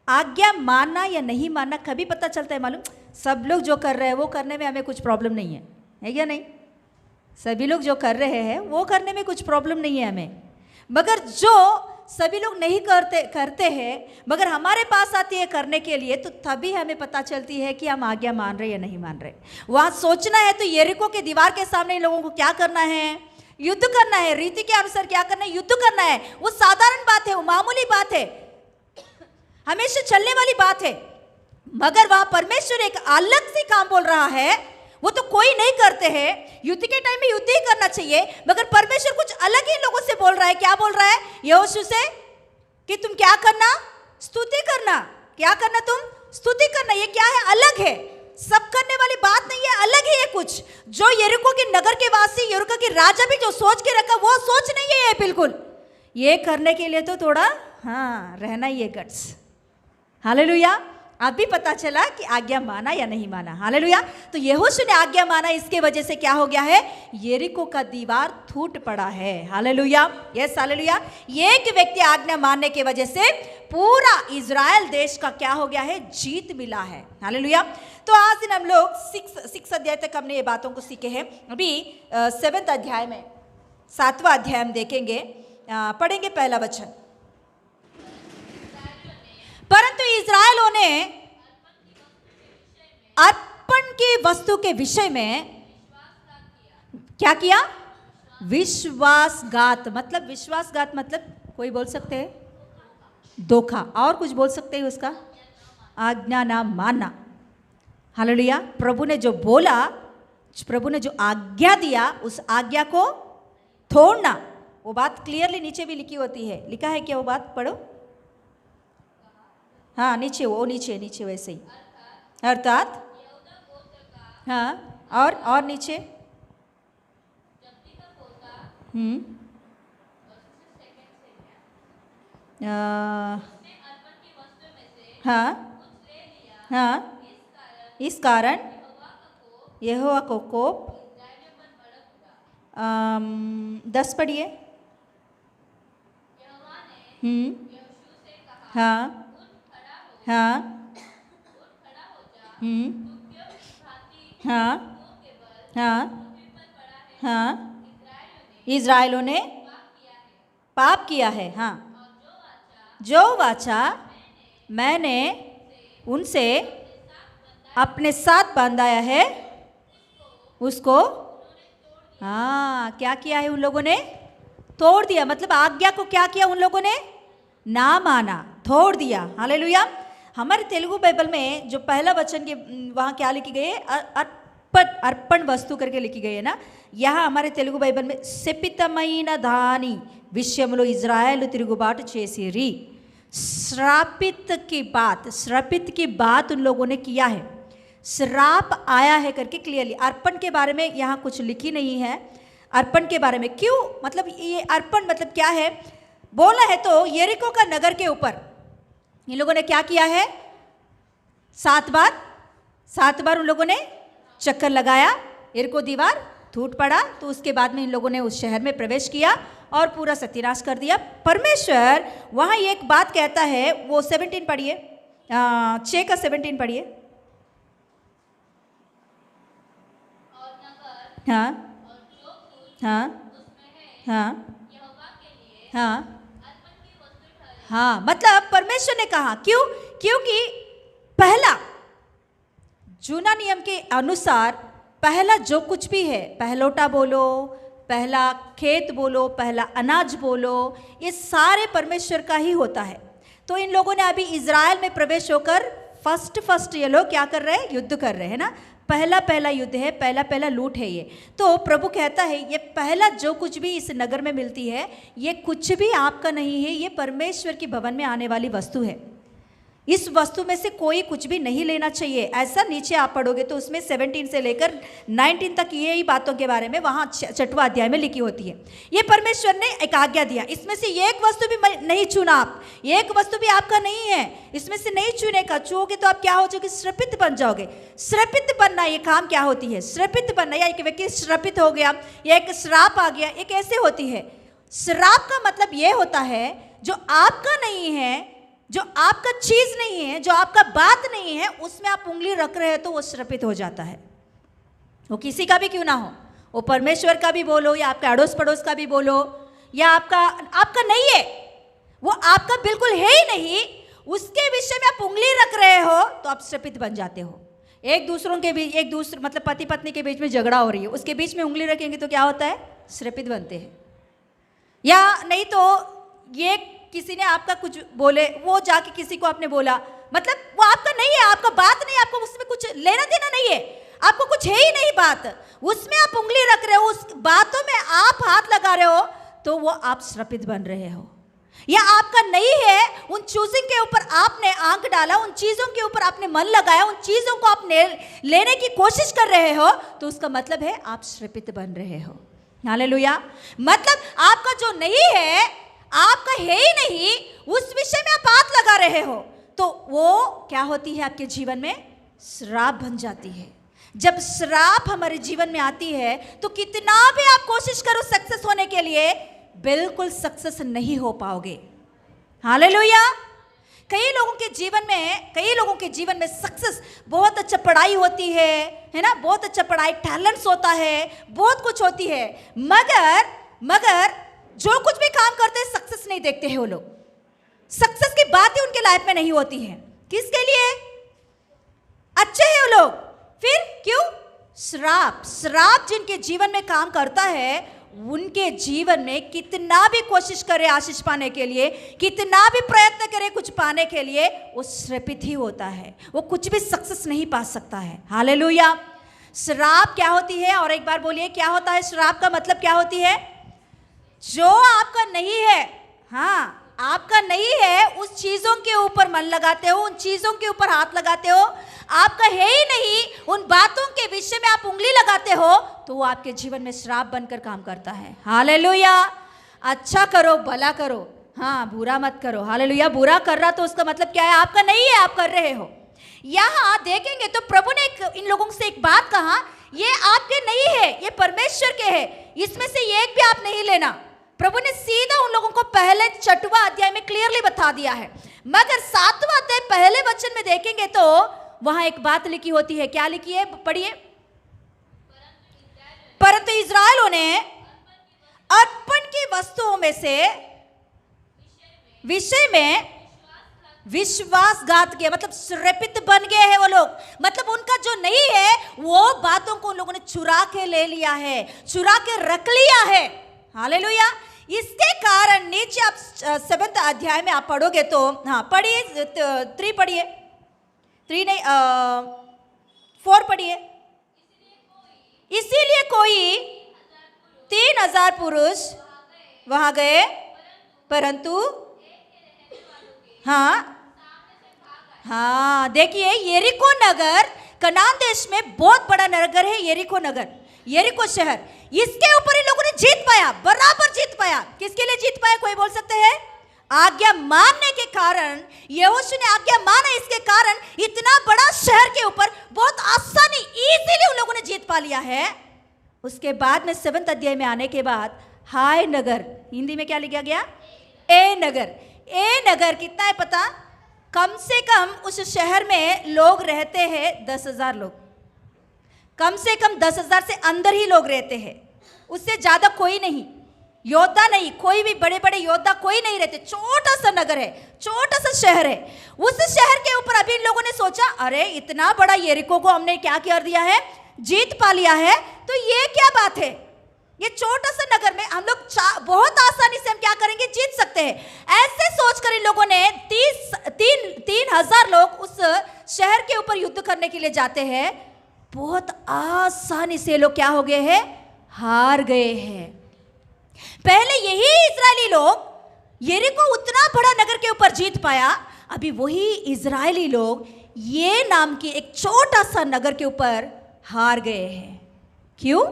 आज्ञा मानना या नहीं मानना कभी पता चलता है मालूम? सब लोग जो कर रहे हैं वो करने में हमें कुछ प्रॉब्लम नहीं है क्या? नहीं, सभी लोग जो कर रहे हैं वो करने में कुछ प्रॉब्लम नहीं है हमें। मगर जो सभी लोग नहीं करते हैं मगर हमारे पास आती है करने के लिए, तो तभी हमें पता चलती है कि हम आज्ञा मान रहे या नहीं मान रहे। वहाँ सोचना है तो यरीको के दीवार के सामने इन लोगों को क्या करना है? युद्ध करना है। रीति के अनुसार क्या करना है? युद्ध करना है। वो साधारण बात है, वो मामूली बात है, हमेशा चलने वाली बात है। मगर वहाँ परमेश्वर एक अलग से काम बोल रहा है, वो तो कोई नहीं करते हैं। युद्ध के टाइम में युद्ध ही करना चाहिए, मगर परमेश्वर कुछ अलग ही लोगों से बोल रहा है। क्या बोल रहा है यहोशू से? कि तुम क्या करना? स्तुति करना। क्या करना? तुम स्तुति करना। ये क्या है? अलग है, सब करने वाली बात नहीं है, अलग ही है कुछ। जो यरीको के नगर के वासी, यरीको के राजा भी जो सोच के रखा, वो सोच नहीं है ये बिल्कुल। ये करने के लिए तो थोड़ा रहना ही है गट्स। हालेलुया। अभी पता चला कि आज्ञा माना या नहीं माना। हालेलुया। तो यहोशू ने आज्ञा माना, इसके वजह से क्या हो गया है, यरीको का दीवार टूट पड़ा है। Hallelujah, yes hallelujah. एक व्यक्ति आज्ञा मानने की वजह से पूरा इज़राइल देश का क्या हो गया है, जीत मिला है। हालेलुया। तो आज दिन हम लोग 6 अध्याय तक हमने ये बातों को सीखे हैं। अभी 7 अध्याय में 7वां अध्याय हम देखेंगे, पढ़ेंगे पहला वचन। परंतु इज़राइलों ने अर्पण की वस्तु के विषय में क्या किया, विश्वासघात। मतलब विश्वासघात मतलब कोई बोल सकते हैं धोखा, और कुछ बोल सकते हैं उसका, आज्ञा ना मानना। हालेलुया। प्रभु ने जो बोला, प्रभु ने जो आज्ञा दिया, उस आज्ञा को तोड़ना। वो बात क्लियरली नीचे भी लिखी होती है, लिखा है क्या वो बात, पढ़ो। हाँ नीचे, वो नीचे वैसे ही, अर्थात हाँ, और नीचे हाँ हाँ, इस कारण यहोवा को कोप। 10 पढ़िए। हाँ हाँ हाँ हाँ हाँ, इज़राइलों ने पाप किया है। हाँ, जो वाचा मैंने उनसे अपने साथ बांधाया है उसको, हाँ क्या किया है उन लोगों ने, तोड़ दिया। मतलब आज्ञा को क्या किया उन लोगों ने, ना माना, तोड़ दिया। हालेलुया। हमारे तेलुगु बाइबल में जो पहला वचन के वहाँ क्या लिखी गई है, अर्पण वस्तु करके लिखी गई है ना। यहाँ हमारे तेलुगु बाइबल में శపితమైన దాని విషయంలో इज़राइल తిరుగుబాటు చేసిరి। श्रापित की बात उन लोगों ने किया है, श्राप आया है करके क्लियरली। अर्पण के बारे में यहाँ कुछ लिखी नहीं है। अर्पण के बारे में क्यों, मतलब ये अर्पण मतलब क्या है बोला है, तो यरीको का नगर के ऊपर इन लोगों ने क्या किया है, 7 बार उन लोगों ने चक्कर लगाया, यरीको दीवार टूट पड़ा। तो उसके बाद में इन लोगों ने उस शहर में प्रवेश किया और पूरा सत्यानाश कर दिया। परमेश्वर वहाँ एक बात कहता है, वो 17 पढ़िए, 6 का 17 पढ़िए। हाँ हाँ हाँ हाँ हाँ, मतलब परमेश्वर ने कहा क्यों, क्योंकि पहला जूना नियम के अनुसार पहला जो कुछ भी है, पहलोटा बोलो, पहला खेत बोलो, पहला अनाज बोलो, ये सारे परमेश्वर का ही होता है। तो इन लोगों ने अभी इज़राइल में प्रवेश होकर फर्स्ट ये लोग क्या कर रहे हैं, युद्ध कर रहे हैं ना। पहला युद्ध है, पहला लूट है ये। तो प्रभु कहता है ये पहला जो कुछ भी इस नगर में मिलती है, ये कुछ भी आपका नहीं है, ये परमेश्वर की भवन में आने वाली वस्तु है। इस वस्तु में से कोई कुछ भी नहीं लेना चाहिए। ऐसा नीचे आप पढ़ोगे तो उसमें 17 से लेकर 19 तक ये ही बातों के बारे में वहाँ 6वां अध्याय में लिखी होती है। ये परमेश्वर ने एक आज्ञा दिया, इसमें से एक वस्तु भी नहीं चुना आप, एक वस्तु भी आपका नहीं है, इसमें से नहीं चुने का। चुओगे तो आप क्या हो जाओगे, श्रापित बन जाओगे। श्रापित बनना ये काम क्या होती है, श्रापित बनना, या एक व्यक्ति श्रापित हो गया या एक श्राप आ गया, एक ऐसे होती है। श्राप का मतलब ये होता है जो आपका नहीं है, जो आपका चीज नहीं है, जो आपका बात नहीं है, उसमें आप उंगली रख रहे हो तो वो श्रापित हो जाता है। वो किसी का भी क्यों ना हो, वो परमेश्वर का भी बोलो या आपके अड़ोस पड़ोस का भी बोलो, या आपका नहीं है, वो आपका बिल्कुल है ही नहीं, उसके विषय में आप उंगली रख रहे हो तो आप श्रापित बन जाते हो। एक दूसरे मतलब पति पत्नी के बीच में झगड़ा हो रही है, उसके बीच में उंगली रखेंगे तो क्या होता है, श्रापित बनते हैं। या नहीं तो ये किसी ने आपका कुछ बोले, वो जाके किसी को आपने बोला, मतलब वो आपका नहीं है, आपका बात नहीं, आपको उसमें कुछ लेना देना नहीं है, आपको कुछ है ही नहीं बात, उसमें आप उंगली रख रहे हो, उस बातों में आप हाथ लगा रहे हो, तो वो आप श्रापित बन रहे हो। या आपका नहीं है, उन चूजिंग के ऊपर आपने आंख डाला, उन चीजों के ऊपर आपने मन लगाया, उन चीजों को आप लेने की कोशिश कर रहे हो, तो उसका मतलब है आप श्रापित बन रहे हो। हालेलुया। मतलब आपका जो नहीं है, आपका है ही नहीं, उस विषय में आप हाथ लगा रहे हो, तो वो क्या होती है आपके जीवन में? श्राप बन जाती है। जब श्राप हमारे जीवन में आती है तो कितना भी आप कोशिश करो सक्सेस होने के लिए, बिल्कुल सक्सेस नहीं हो पाओगे। हालेलुया। कई लोगों के जीवन में सक्सेस, बहुत अच्छा पढ़ाई होती है ना, बहुत अच्छा पढ़ाई, टैलेंट्स होता है, बहुत कुछ होती है, मगर जो कुछ भी काम करते हैं सक्सेस नहीं देखते हैं वो लोग। सक्सेस की बातें उनके लाइफ में नहीं होती है। किसके लिए? अच्छे हैं वो लोग, फिर क्यों? श्राप जिनके जीवन में काम करता है, उनके जीवन में कितना भी कोशिश करे आशीष पाने के लिए, कितना भी प्रयत्न करे कुछ पाने के लिए, वो श्रापित ही होता है, वो कुछ भी सक्सेस नहीं पा सकता है। हालेलुया। श्राप क्या होती है? और एक बार बोलिए, क्या होता है श्राप? का मतलब क्या होती है? जो आपका नहीं है, हाँ आपका नहीं है, उस चीजों के ऊपर मन लगाते हो, उन चीजों के ऊपर हाथ लगाते हो, आपका है ही नहीं, उन बातों के विषय में आप उंगली लगाते हो, तो वो आपके जीवन में श्राप बनकर काम करता है। हालेलुया। अच्छा करो, भला करो, हाँ बुरा मत करो। हालेलुया। बुरा कर रहा तो उसका मतलब क्या है? आपका नहीं है, आप कर रहे हो। यहाँ देखेंगे तो प्रभु ने इन लोगों से एक बात कहा, ये आपके नहीं है, ये परमेश्वर के है, इसमें से एक भी आप नहीं लेना। प्रभु ने सीधा उन लोगों को पहले 6वां अध्याय में क्लियरली बता दिया है। मगर 7वां अध्याय पहले वचन में देखेंगे तो वहां एक बात लिखी होती है। क्या लिखी है? पढ़िए। परंतु इस्राएलियों ने अर्पण की वस्तुओं में से विषय में विश्वासघात किया, मतलब श्रापित बन गए हैं वो लोग। मतलब उनका जो नहीं है वो बातों को उन लोगों ने चुरा के ले लिया है, चुरा के रख लिया है। हालेलुया। इसके कारण नीचे आप 7वें अध्याय में आप पढ़ोगे तो, हाँ पढ़िए, 3 पढ़िए, 3 नहीं 4 पढ़िए। इसीलिए कोई 3000 पुरुष वहां गए, परंतु हाँ देखिए, यरीको नगर कनान देश में बहुत बड़ा नगर है। यरीको नगर, यरीको शहर, इसके ऊपर इन लोगों ने जीत पाया, बराबर जीत पाया। किसके लिए जीत पाया? कोई बोल सकते हैं? आज्ञा मानने के कारण, यहोशू ने आज्ञा माना, इसके कारण इतना बड़ा शहर के ऊपर बहुत आसानी, इजीली उन लोगों ने जीत पा लिया है। उसके बाद में 7वें अध्याय में आने के बाद हाय नगर, हिंदी में क्या लिखा गया? ए नगर। ए नगर कितना है पता? कम से कम उस शहर में लोग रहते हैं 10,000 लोग, कम से कम 10,000 से अंदर ही लोग रहते हैं, उससे ज्यादा कोई नहीं, योद्धा नहीं, कोई भी बड़े बड़े योद्धा कोई नहीं रहते। छोटा सा नगर है, छोटा सा शहर है। उस शहर के ऊपर अभी इन लोगों ने सोचा, अरे इतना बड़ा यरीको को हमने क्या कर दिया है? जीत पा लिया है, तो ये क्या बात है? ये छोटा सा नगर में हम लोग बहुत आसानी से हम क्या करेंगे? जीत सकते हैं। ऐसे सोचकर इन लोगों ने 3,000 लोग उस शहर के ऊपर युद्ध करने के लिए जाते हैं। बहुत आसानी से लोग क्या हो गए हैं? हार गए हैं। पहले यही इजरायली लोग यरीको उतना बड़ा नगर के ऊपर जीत पाया, अभी वही इजरायली लोग ये नाम की एक छोटा सा नगर के ऊपर हार गए हैं। क्यों?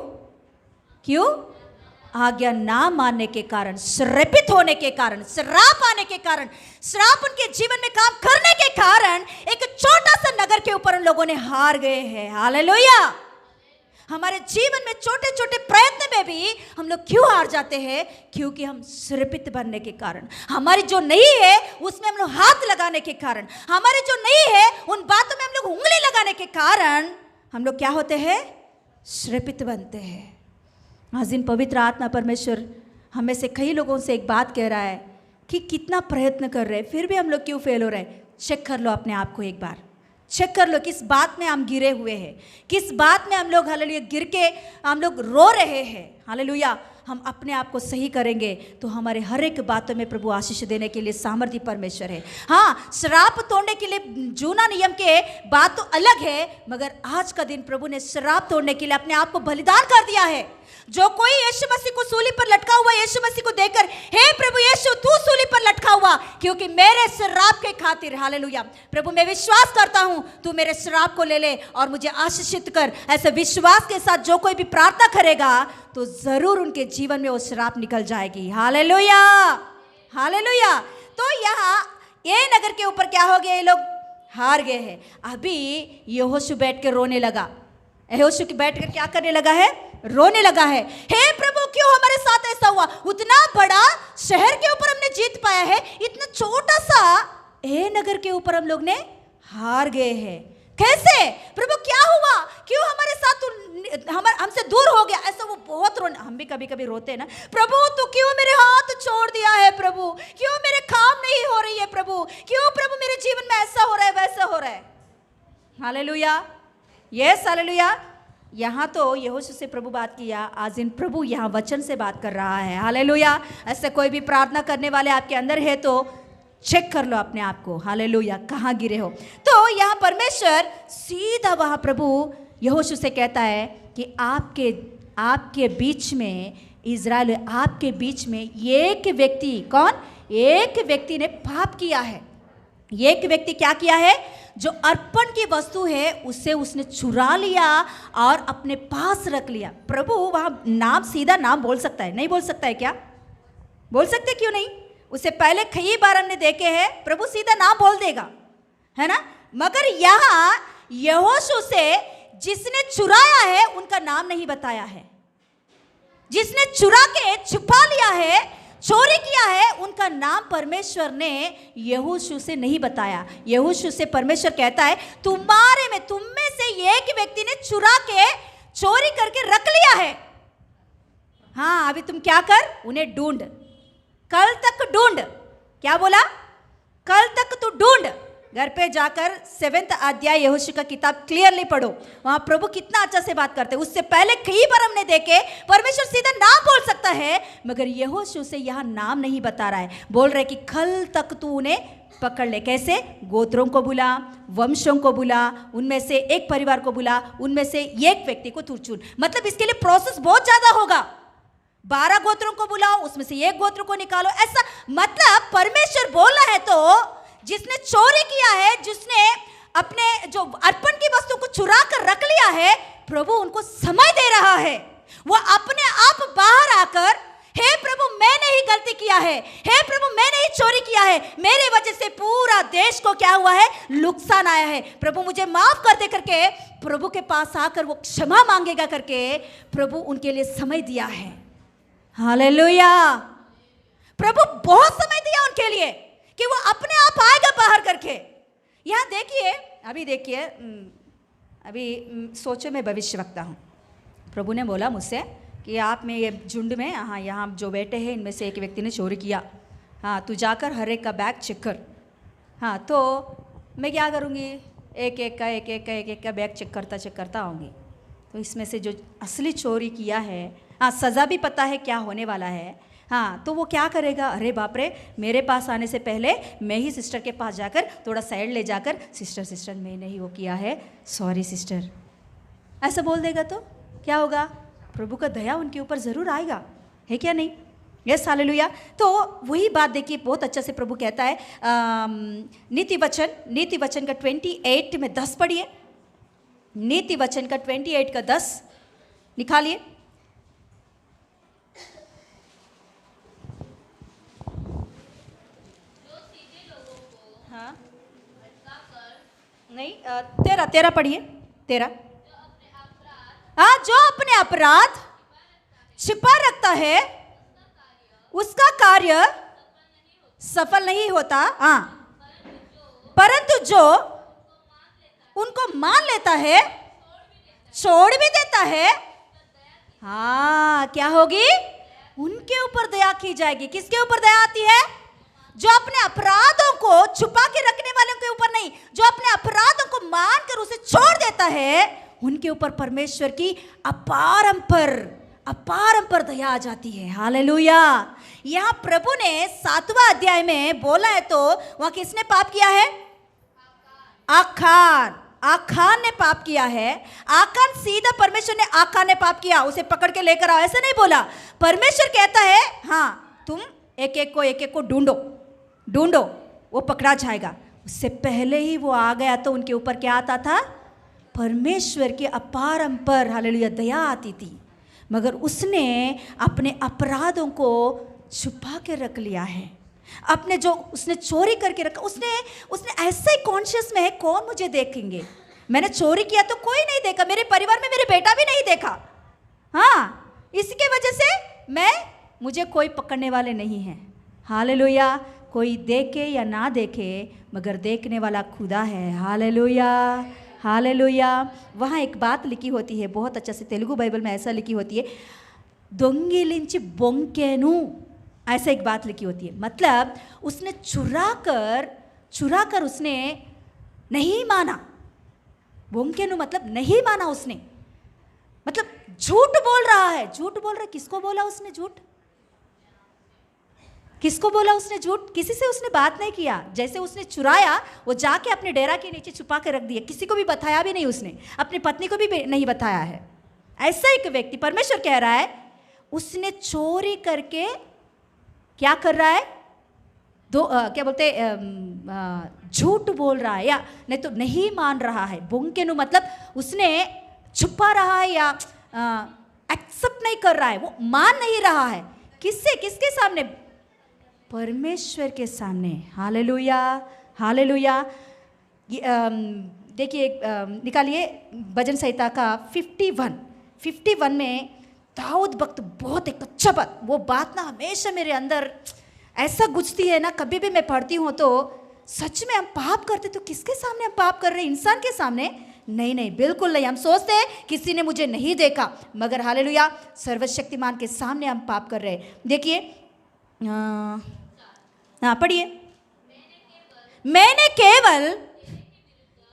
आज्ञा ना मानने के कारण, श्रापित होने के कारण, श्राप आने के कारण, श्राप उनके जीवन में काम करने के कारण एक छोटा सा नगर के ऊपर उन लोगों ने हार गए हैं। हालेलुया। हमारे जीवन में छोटे छोटे प्रयत्न में भी हम लोग क्यों हार जाते हैं? क्योंकि हम श्रापित बनने के कारण, हमारी जो नहीं है उसमें हम लोग हाथ लगाने के कारण, हमारे जो नहीं है उन बातों में हम लोग उंगली लगाने के कारण हम लोग क्या होते हैं? श्रापित बनते हैं। आज दिन पवित्र आत्मा परमेश्वर हमें से कई लोगों से एक बात कह रहा है कि कितना प्रयत्न कर रहे हैं फिर भी हम लोग क्यों फेल हो रहे हैं। चेक कर लो अपने आप को, एक बार चेक कर लो किस बात में हम गिरे हुए हैं, किस बात में हम लोग हालेलुया गिर के हम लोग रो रहे हैं। हालेलुया। हम अपने आप को सही करेंगे तो हमारे हर एक बातों में प्रभु आशीष देने के लिए सामर्थ्य परमेश्वर है। हाँ, श्राप तोड़ने के लिए जूना नियम के बात तो अलग है, मगर आज का दिन प्रभु ने श्राप तोड़ने के लिए अपने आप को बलिदान कर दिया है। जो कोई यीशु मसीह को सूली पर लटका हुआ यीशु मसीह को देखकर, हे प्रभु यीशु तू सूली पर लटका हुआ क्योंकि मेरे श्राप के खातिर, हालेलुया प्रभु मैं विश्वास करता हूं तू मेरे श्राप को ले ले और मुझे आशीषित कर। ऐसे विश्वास के साथ जो कोई भी प्रार्थना करेगा तो जरूर उनके जीवन में वो श्राप निकल जाएगी। Hallelujah, hallelujah. तो यहाँ ये नगर के ऊपर क्या हो गया, ये लोग हार गए हैं। अभी यहोशू बैठ के रोने लगा। यहोशू की बैठ कर क्या करने लगा है, रोने लगा है। हे प्रभु, क्यों हमारे साथ ऐसा हुआ? उतना बड़ा शहर के ऊपर हमने जीत पाया है, इतना छोटा सा ए नगर के ऊपर हम लोग ने हार गए हैं। कैसे प्रभु, क्या हुआ? क्यों हमारे साथ तू हमसे दूर हो गया? ऐसा वो बहुत रोने, हम भी कभी कभी रोते हैं ना, प्रभु तू क्यों मेरे हाथ छोड़ दिया है? प्रभु क्यों मेरे काम नहीं हो रही है? प्रभु क्यों प्रभु मेरे जीवन में ऐसा हो रहा है, वैसा हो रहा है? Hallelujah, yes hallelujah. यहाँ तो यहोशू से प्रभु बात किया, आज इन प्रभु यहाँ वचन से बात कर रहा है। हालेलुया। ऐसे कोई भी प्रार्थना करने वाले आपके अंदर है तो चेक कर लो अपने आप को, हालेलुया, कहाँ गिरे हो। तो यहाँ परमेश्वर सीधा वहाँ प्रभु यहोशू से कहता है कि आपके बीच में, इज़राइल आपके बीच में एक व्यक्ति, कौन? एक व्यक्ति ने पाप किया है। एक व्यक्ति क्या किया है? जो अर्पण की वस्तु है उसे उसने चुरा लिया और अपने पास रख लिया। प्रभु वहाँ नाम, सीधा नाम बोल सकता है, नहीं बोल सकता है क्या? बोल सकते, क्यों नहीं? उससे पहले कई बार हमने देखे हैं प्रभु सीधा नाम बोल देगा, है ना। मगर यहाँ यहोशू से जिसने चुराया है उनका नाम नहीं बताया है। जिसने चुरा के छुपा लिया है, चोरी किया है, उनका नाम परमेश्वर ने यहोशू से नहीं बताया। यहोशू से परमेश्वर कहता है तुम्हारे में, तुम में से एक व्यक्ति ने चुरा के चोरी करके रख लिया है। हाँ, अभी तुम क्या कर, उन्हें ढूंढ, कल तक ढूंढ। क्या बोला? कल तक तू ढूंढ। घर पे जाकर 7वां अध्याय यहोशू का किताब क्लियरली पढ़ो, वहां प्रभु कितना अच्छा से बात करते हैं। उससे पहले कई बार हमने देखे परमेश्वर सीधा नाम बोल सकता है, मगर यहोशू से यहाँ नाम नहीं बता रहा है। बोल रहे कि कल तक तू उन्हें पकड़ ले। कैसे? गोत्रों को बुला, वंशों को बुला, उनमें से एक परिवार को बुला, उनमें से एक व्यक्ति को तू चुन। मतलब इसके लिए प्रोसेस बहुत ज्यादा होगा। 12 गोत्रों को बुलाओ, उसमें से एक गोत्र को निकालो, ऐसा। मतलब परमेश्वर बोला है तो जिसने चोरी किया है, जिसने अपने जो अर्पण की वस्तु को चुरा कर रख लिया है, प्रभु उनको समय दे रहा है। वो अपने आप बाहर आकर, हे प्रभु मैंने ही गलती किया है, हे प्रभु मैंने ही चोरी किया है, मेरे वजह से पूरा देश को क्या हुआ है, नुकसान आया है, प्रभु मुझे माफ कर दे करके प्रभु के पास आकर वो क्षमा मांगेगा करके प्रभु उनके लिए समय दिया है। हालेलुया। प्रभु बहुत समय दिया उनके लिए कि वो अपने आप आएगा बाहर करके। यहाँ देखिए, अभी देखिए, अभी सोचो मैं भविष्यवक्ता हूँ। प्रभु ने बोला मुझसे कि आप में ये झुंड में, हाँ यहाँ जो बैठे हैं इनमें से एक व्यक्ति ने चोरी किया, हाँ तू जाकर हर एक का बैग चेक कर। हाँ तो मैं क्या करूँगी, एक एक का बैग चेक करता आऊँगी। तो इसमें से जो असली चोरी किया है, हाँ सज़ा भी पता है क्या होने वाला है, हाँ तो वो क्या करेगा, अरे बाप रे, मेरे पास आने से पहले मैं ही सिस्टर के पास जाकर थोड़ा साइड ले जाकर, सिस्टर मैंने ही वो किया है, सॉरी सिस्टर, ऐसा बोल देगा तो क्या होगा? प्रभु का दया उनके ऊपर ज़रूर आएगा, है क्या नहीं? Yes hallelujah. तो वही बात देखिए, बहुत अच्छा से प्रभु कहता है। नीति वचन का 28 में 10 पढ़िए। नीति वचन का 28 का 10 निकालिए। हाँ नहीं, 13 पढ़िए, 13। हाँ, जो अपने अपराध छिपा रखता है उसका कार्य सफल नहीं होता। हाँ, परंतु जो उनको मान लेता है, छोड़ भी देता है, हाँ क्या होगी? उनके ऊपर दया की जाएगी। किसके ऊपर दया आती है? जो अपने अपराधों को छुपा के रखने वालों के ऊपर नहीं, जो अपने अपराधों को मानकर उसे छोड़ देता है, उनके ऊपर परमेश्वर की अपारंपर दया आ जाती है। हालेलुया। यहाँ प्रभु ने 7वां अध्याय में बोला है तो वहां किसने पाप किया है? आखान ने पाप किया है। आखान, सीधा परमेश्वर ने आखान ने पाप किया, उसे पकड़ के लेकर आओ, ऐसा नहीं बोला। परमेश्वर कहता है हाँ तुम एक एक को ढूंढो, वो पकड़ा जाएगा। उससे पहले ही वो आ गया तो उनके ऊपर क्या आता था? परमेश्वर की अपारंपर हालेलुया दया आती थी। मगर उसने अपने अपराधों को छुपा के रख लिया है। अपने जो उसने चोरी करके रखा, उसने उसने ऐसा ही कॉन्शियस में है, कौन मुझे देखेंगे, मैंने चोरी किया तो कोई नहीं देखा, मेरे परिवार में मेरे बेटा भी नहीं देखा, हाँ इसके वजह से मुझे कोई पकड़ने वाले नहीं हैं। हालेलुया। कोई देखे या ना देखे मगर देखने वाला खुदा है। Hallelujah, hallelujah. वहाँ एक बात लिखी होती है बहुत अच्छा से, तेलुगु बाइबल में ऐसा लिखी होती है, दोंगिलिंची बोंकेनु, ऐसा एक बात लिखी होती है। मतलब उसने चुरा कर उसने नहीं माना। बोंकेनु मतलब नहीं माना उसने, मतलब झूठ बोल रहा है। झूठ बोल रहा है, किसको बोला उसने झूठ? किसको बोला उसने झूठ? किसी से उसने बात नहीं किया। जैसे उसने चुराया वो जाके अपने डेरा के नीचे छुपा के रख दिया, किसी को भी बताया भी नहीं उसने, अपनी पत्नी को भी नहीं बताया है। ऐसा एक व्यक्ति, परमेश्वर कह रहा है उसने चोरी करके क्या कर रहा है, क्या बोलते झूठ बोल रहा है, या नहीं तो नहीं मान रहा है। बोंकेनु मतलब उसने छुपा रहा है या एक्सेप्ट नहीं कर रहा है, वो मान नहीं रहा है। किससे? किसके सामने? परमेश्वर के सामने। Hallelujah, hallelujah. देखिए निकालिए भजन संहिता का 51 में दाऊद भक्त बहुत एक अच्छा बात, वो बात ना हमेशा मेरे अंदर ऐसा गुजती है ना, कभी भी मैं पढ़ती हूँ तो सच में हम पाप करते तो किसके सामने हम पाप कर रहे हैं? इंसान के सामने? नहीं नहीं, बिल्कुल नहीं। हम सोचते हैं किसी ने मुझे नहीं देखा, मगर हालेलुया सर्वशक्तिमान के सामने हम पाप कर रहे हैं। देखिए हाँ पढ़िए, मैंने केवल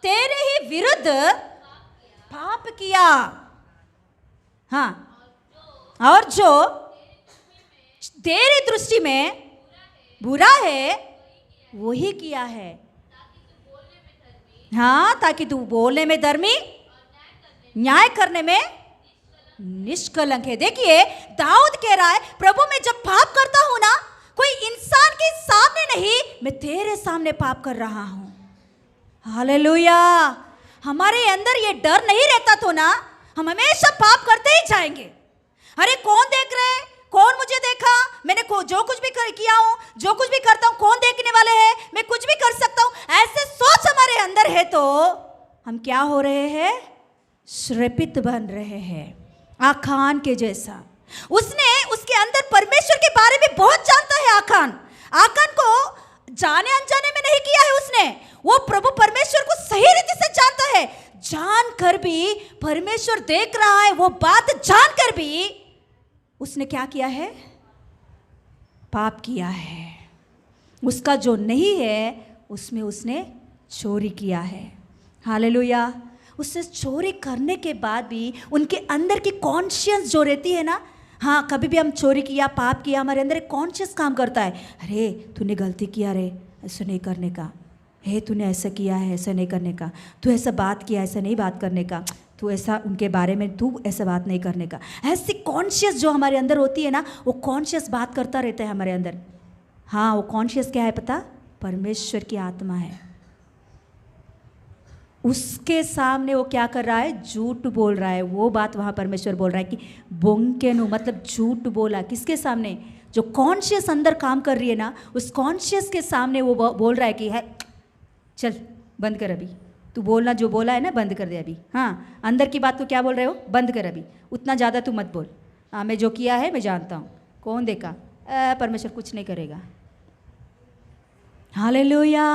तेरे ही विरुद्ध पाप किया, हाँ, और जो तेरी दृष्टि में बुरा है वही किया है, हाँ, ताकि तू बोलने में धर्मी, न्याय करने में निष्कलंक है। देखिए दाऊद कह रहा है प्रभु मैं जब पाप करता हूं ना, कोई इंसान के सामने नहीं, मैं तेरे सामने पाप कर रहा हूं। हालेलुया। हमारे अंदर ये डर नहीं रहता तो ना हम हमेशा पाप करते ही जाएंगे। अरे कौन देख रहे हैं, कौन मुझे देखा, मैंने जो कुछ भी किया हूं, जो कुछ भी करता हूं, कौन देखने वाले हैं, मैं कुछ भी कर सकता हूं, ऐसे सोच हमारे अंदर है तो हम क्या हो रहे हैं? श्रेपित बन रहे हैं, आखान के जैसा। उसके अंदर परमेश्वर के बारे में बहुत जानता है। आखान को जाने अनजाने में नहीं किया है उसने, वो प्रभु परमेश्वर को सही रीति से जानता है। जानकर भी परमेश्वर देख रहा है, वो बात जानकर भी उसने क्या किया है? पाप किया है। उसका जो नहीं है उसमें उसने चोरी किया है। हालेलुया। उससे चोरी करने के बाद भी उनके अंदर की कॉन्शियस जो रहती है ना, हाँ कभी भी हम चोरी किया, पाप किया, हमारे अंदर एक कॉन्शियस काम करता है, अरे तूने गलती किया रे, ऐसा नहीं करने का, हे तूने ऐसा किया है, ऐसा नहीं करने का, तू ऐसा बात किया, ऐसा नहीं बात करने का, तू ऐसा उनके बारे में तू ऐसा बात नहीं करने का। ऐसी कॉन्शियस जो हमारे अंदर होती है ना, वो कॉन्शियस बात करता रहता है हमारे अंदर। हाँ वो कॉन्शियस क्या है पता? परमेश्वर की आत्मा है। उसके सामने वो क्या कर रहा है? झूठ बोल रहा है। वो बात वहाँ परमेश्वर बोल रहा है कि बोंकेनु मतलब झूठ बोला। किसके सामने? जो कॉन्शियस अंदर काम कर रही है ना, उस कॉन्शियस के सामने वो बोल रहा है कि है चल बंद कर अभी, तू बोलना जो बोला है ना बंद कर दे अभी। हाँ अंदर की बात को क्या बोल रहे हो? बंद कर अभी, उतना ज़्यादा तू मत बोल। हाँ मैं जो किया है मैं जानता हूँ, कौन देखा? परमेश्वर कुछ नहीं करेगा। हालेलुया।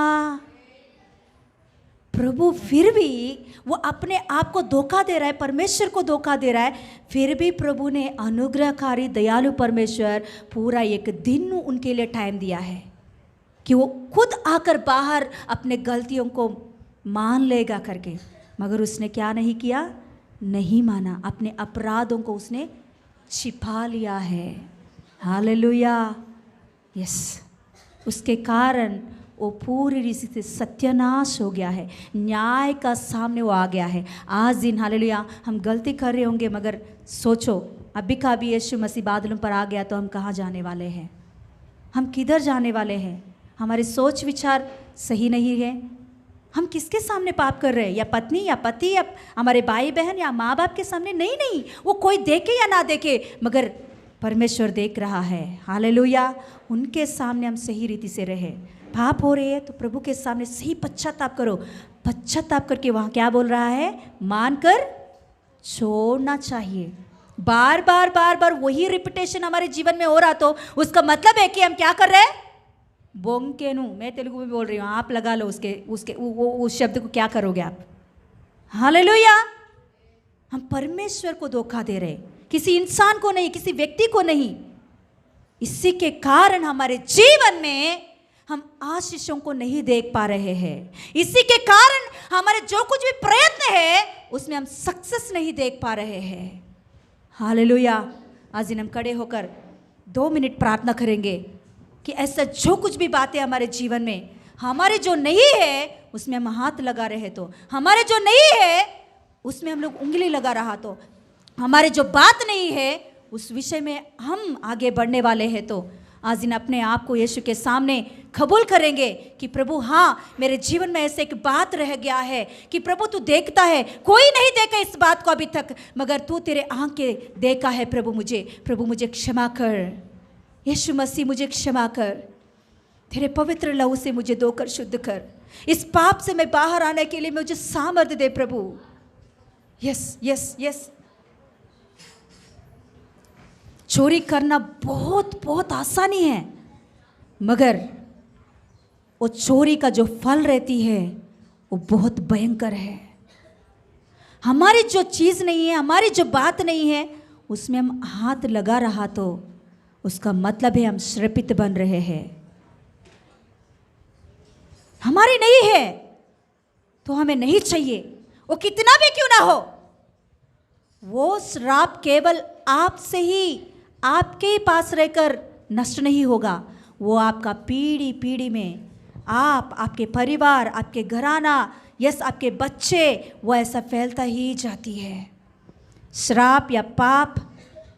प्रभु फिर भी वो अपने आप को धोखा दे रहा है, परमेश्वर को धोखा दे रहा है। फिर भी प्रभु ने अनुग्रहकारी दयालु परमेश्वर पूरा एक दिन उनके लिए टाइम दिया है कि वो खुद आकर बाहर अपने गलतियों को मान लेगा करके, मगर उसने क्या नहीं किया? नहीं माना। अपने अपराधों को उसने छिपा लिया है। हालेलुया। यस, उसके कारण वो पूरी रीति से सत्यानाश हो गया है, न्याय का सामने वो आ गया है। आज दिन हालेलुया हम गलती कर रहे होंगे, मगर सोचो अभी का भी यीशु मसीह बादलों पर आ गया तो हम कहाँ जाने वाले हैं? हम किधर जाने वाले हैं? हमारे सोच विचार सही नहीं है। हम किसके सामने पाप कर रहे हैं? या पत्नी या पति या हमारे भाई बहन या माँ बाप के सामने? नहीं नहीं, वो कोई देखे या ना देखे, मगर परमेश्वर देख रहा है। हालेलुया। उनके सामने हम सही रीति से रहे। पाप हो रहे हैं तो प्रभु के सामने सही पश्चाताप करो। पश्चाताप करके वहाँ क्या बोल रहा है? मानकर छोड़ना चाहिए। बार बार बार बार वही रिपीटेशन हमारे जीवन में हो रहा तो उसका मतलब है कि हम क्या कर रहे हैं? बोंकेनु, मैं तेलुगु में बोल रही हूँ, आप लगा लो उसके उसके उस शब्द को क्या करोगे आप? हालेलुया। हम परमेश्वर को धोखा दे रहे, किसी इंसान को नहीं, किसी व्यक्ति को नहीं। इसी के कारण हमारे जीवन में हम आशीषों को नहीं देख पा रहे हैं। इसी के कारण हमारे जो कुछ भी प्रयत्न है उसमें हम सक्सेस नहीं देख पा रहे हैं। हालेलुया। आज दिन हम खड़े होकर 2 मिनट प्रार्थना करेंगे कि ऐसा जो कुछ भी बातें हमारे जीवन में हमारे जो नहीं है उसमें हम हाथ लगा रहे तो, हमारे जो नहीं है उसमें हम लोग उंगली लगा रहा तो, हमारे जो बात नहीं है उस विषय में हम आगे बढ़ने वाले हैं तो आज दिन अपने आप को यीशु के सामने कबूल करेंगे कि प्रभु हाँ, मेरे जीवन में ऐसे एक बात रह गया है कि प्रभु तू देखता है, कोई नहीं देखा इस बात को अभी तक, मगर तू तेरे आंखें देखा है। प्रभु मुझे क्षमा कर। यीशु मसीह मुझे क्षमा कर, तेरे पवित्र लहू से मुझे धोकर शुद्ध कर। इस पाप से मैं बाहर आने के लिए मुझे सामर्थ्य दे प्रभु। Yes yes yes. चोरी करना बहुत बहुत आसानी है, मगर वो चोरी का जो फल रहती है वो बहुत भयंकर है। हमारी जो चीज़ नहीं है, हमारी जो बात नहीं है उसमें हम हाथ लगा रहा तो उसका मतलब है हम श्रापित बन रहे हैं। हमारी नहीं है तो हमें नहीं चाहिए, वो कितना भी क्यों ना हो। वो श्राप केवल आपसे ही, आपके ही पास रहकर नष्ट नहीं होगा, वो आपका पीढ़ी पीढ़ी में, आपके परिवार, आपके घराना, यस आपके बच्चे, वो ऐसा फैलता ही जाती है। श्राप या पाप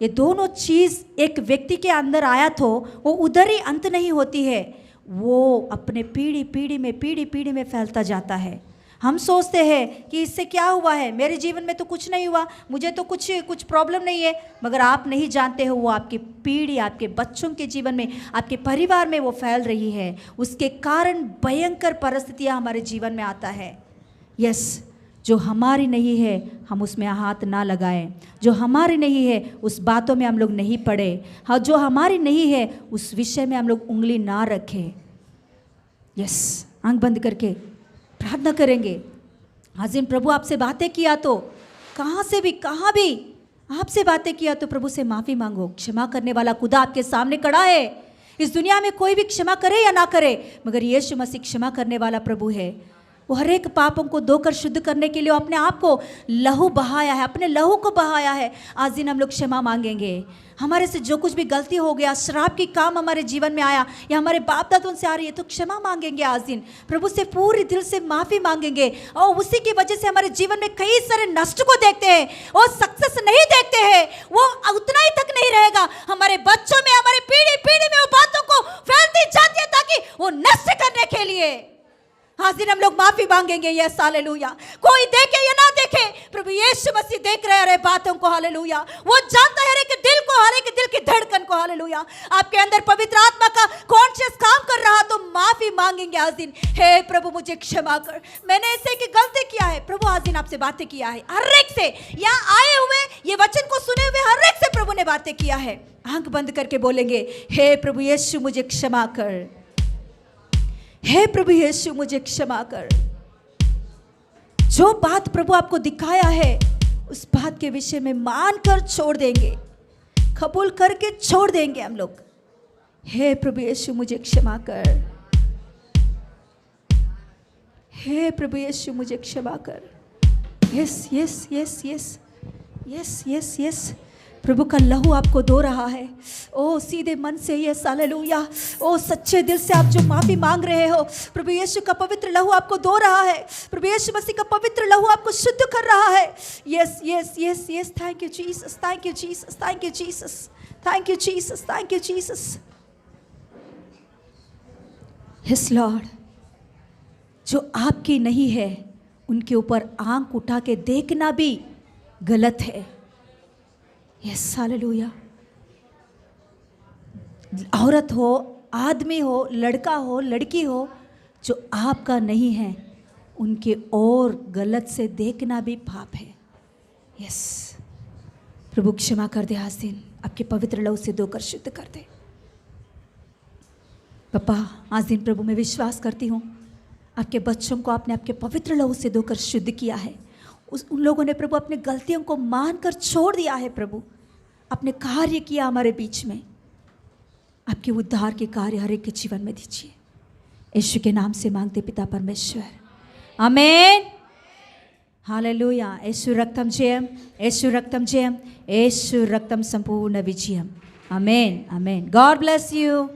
ये दोनों चीज़ एक व्यक्ति के अंदर आया तो वो उधर ही अंत नहीं होती है, वो अपने पीढ़ी पीढ़ी में फैलता जाता है। हम सोचते हैं कि इससे क्या हुआ है, मेरे जीवन में तो कुछ नहीं हुआ, मुझे तो कुछ प्रॉब्लम नहीं है, मगर आप नहीं जानते हो वो आपकी पीढ़ी, आपके बच्चों के जीवन में, आपके परिवार में वो फैल रही है। उसके कारण भयंकर परिस्थितियाँ हमारे जीवन में आता है। यस, जो हमारी नहीं है हम उसमें हाथ ना लगाएं, जो हमारी नहीं है उस बातों में हम लोग नहीं पड़े, हाँ जो हमारी नहीं है उस विषय में हम लोग उंगली ना रखें। यस, आंख बंद करके प्रार्थना करेंगे। आज दिन प्रभु आपसे बातें किया तो कहाँ भी आपसे बातें किया तो प्रभु से माफ़ी मांगो। क्षमा करने वाला खुदा आपके सामने खड़ा है। इस दुनिया में कोई भी क्षमा करे या ना करे, मगर यीशु मसीह क्षमा करने वाला प्रभु है। वो हर एक पापों को धोकर शुद्ध करने के लिए अपने आप को लहू बहाया है, अपने लहू को बहाया है। आज दिन हम लोग क्षमा मांगेंगे। हमारे से जो कुछ भी गलती हो गया, श्राप की काम हमारे जीवन में आया या हमारे बाप दादों से आ रही है तो क्षमा मांगेंगे। आज दिन प्रभु से पूरी दिल से माफ़ी मांगेंगे। और उसी की वजह से हमारे जीवन में कई सारे नष्ट को देखते हैं और सक्सेस नहीं देखते हैं, वो उतना ही तक नहीं रहेगा। हमारे बच्चों में, हमारे पीढ़ी में वो बातों को फैलती जाती है ताकि वो नष्ट करने के लिए। आज दिन हम लोग माफी मांगेंगे। Yes hallelujah. कोई देखे या ना देखे, प्रभु यीशु मसीह देख रहे हैं बातों को। हालेलुया। वो जानता है हर एक दिल को, हर एक दिल की धड़कन को। हालेलुया। आपके अंदर पवित्र आत्मा का कॉन्शियस काम कर रहा तो माफी मांगेंगे आज दिन। हे प्रभु मुझे क्षमा कर, मैंने ऐसे की गलती किया है। प्रभु आज दिन आपसे बातें किया है, हर एक से, यहाँ आए हुए ये वचन को सुने हुए हर एक से प्रभु ने बातें किया है। आंख बंद करके बोलेंगे, हे प्रभु यीशु मुझे क्षमा कर, हे प्रभु यीशु मुझे क्षमा कर। जो बात प्रभु आपको दिखाया है उस बात के विषय में मानकर छोड़ देंगे, कबूल करके छोड़ देंगे हम लोग। हे प्रभु यीशु मुझे क्षमा कर, हे प्रभु यीशु मुझे क्षमा कर। Yes yes yes yes yes yes yes. प्रभु का लहू आपको धो रहा है। ओ सीधे मन से, यस हालेलुया। ओ सच्चे दिल से आप जो माफ़ी मांग रहे हो, प्रभु यीशु का पवित्र लहू आपको धो रहा है। प्रभु यीशु मसीह का पवित्र लहू आपको शुद्ध कर रहा है। Yes yes yes yes. Thank you Jesus, thank you Jesus, thank you Jesus, thank you Jesus, thank you Jesus. Yes Lord, जो आपकी नहीं है उनके ऊपर आंख उठा के देखना भी गलत है। Yes hallelujah. औरत हो, आदमी हो, लड़का हो, लड़की हो, जो आपका नहीं है उनके और गलत से देखना भी पाप है। यस, प्रभु क्षमा कर दे, आज दिन आपके पवित्र लहू से धोकर शुद्ध कर दे। पापा, आज दिन प्रभु मैं विश्वास करती हूँ आपके बच्चों को आपने आपके पवित्र लहू से धोकर शुद्ध किया है। उन लोगों ने प्रभु अपने गलतियों को मानकर छोड़ दिया है। प्रभु आपने कार्य किया हमारे बीच में, आपके उद्धार के कार्य हर एक के जीवन में दीजिए। यीशु के नाम से मांगते पिता परमेश्वर, आमेन, हालेलुया। యేసు రక్తం జయం, యేసు రక్తం జయం, యేసు రక్తం సంపూర్ణ విజయం. Amen, amen. God bless you.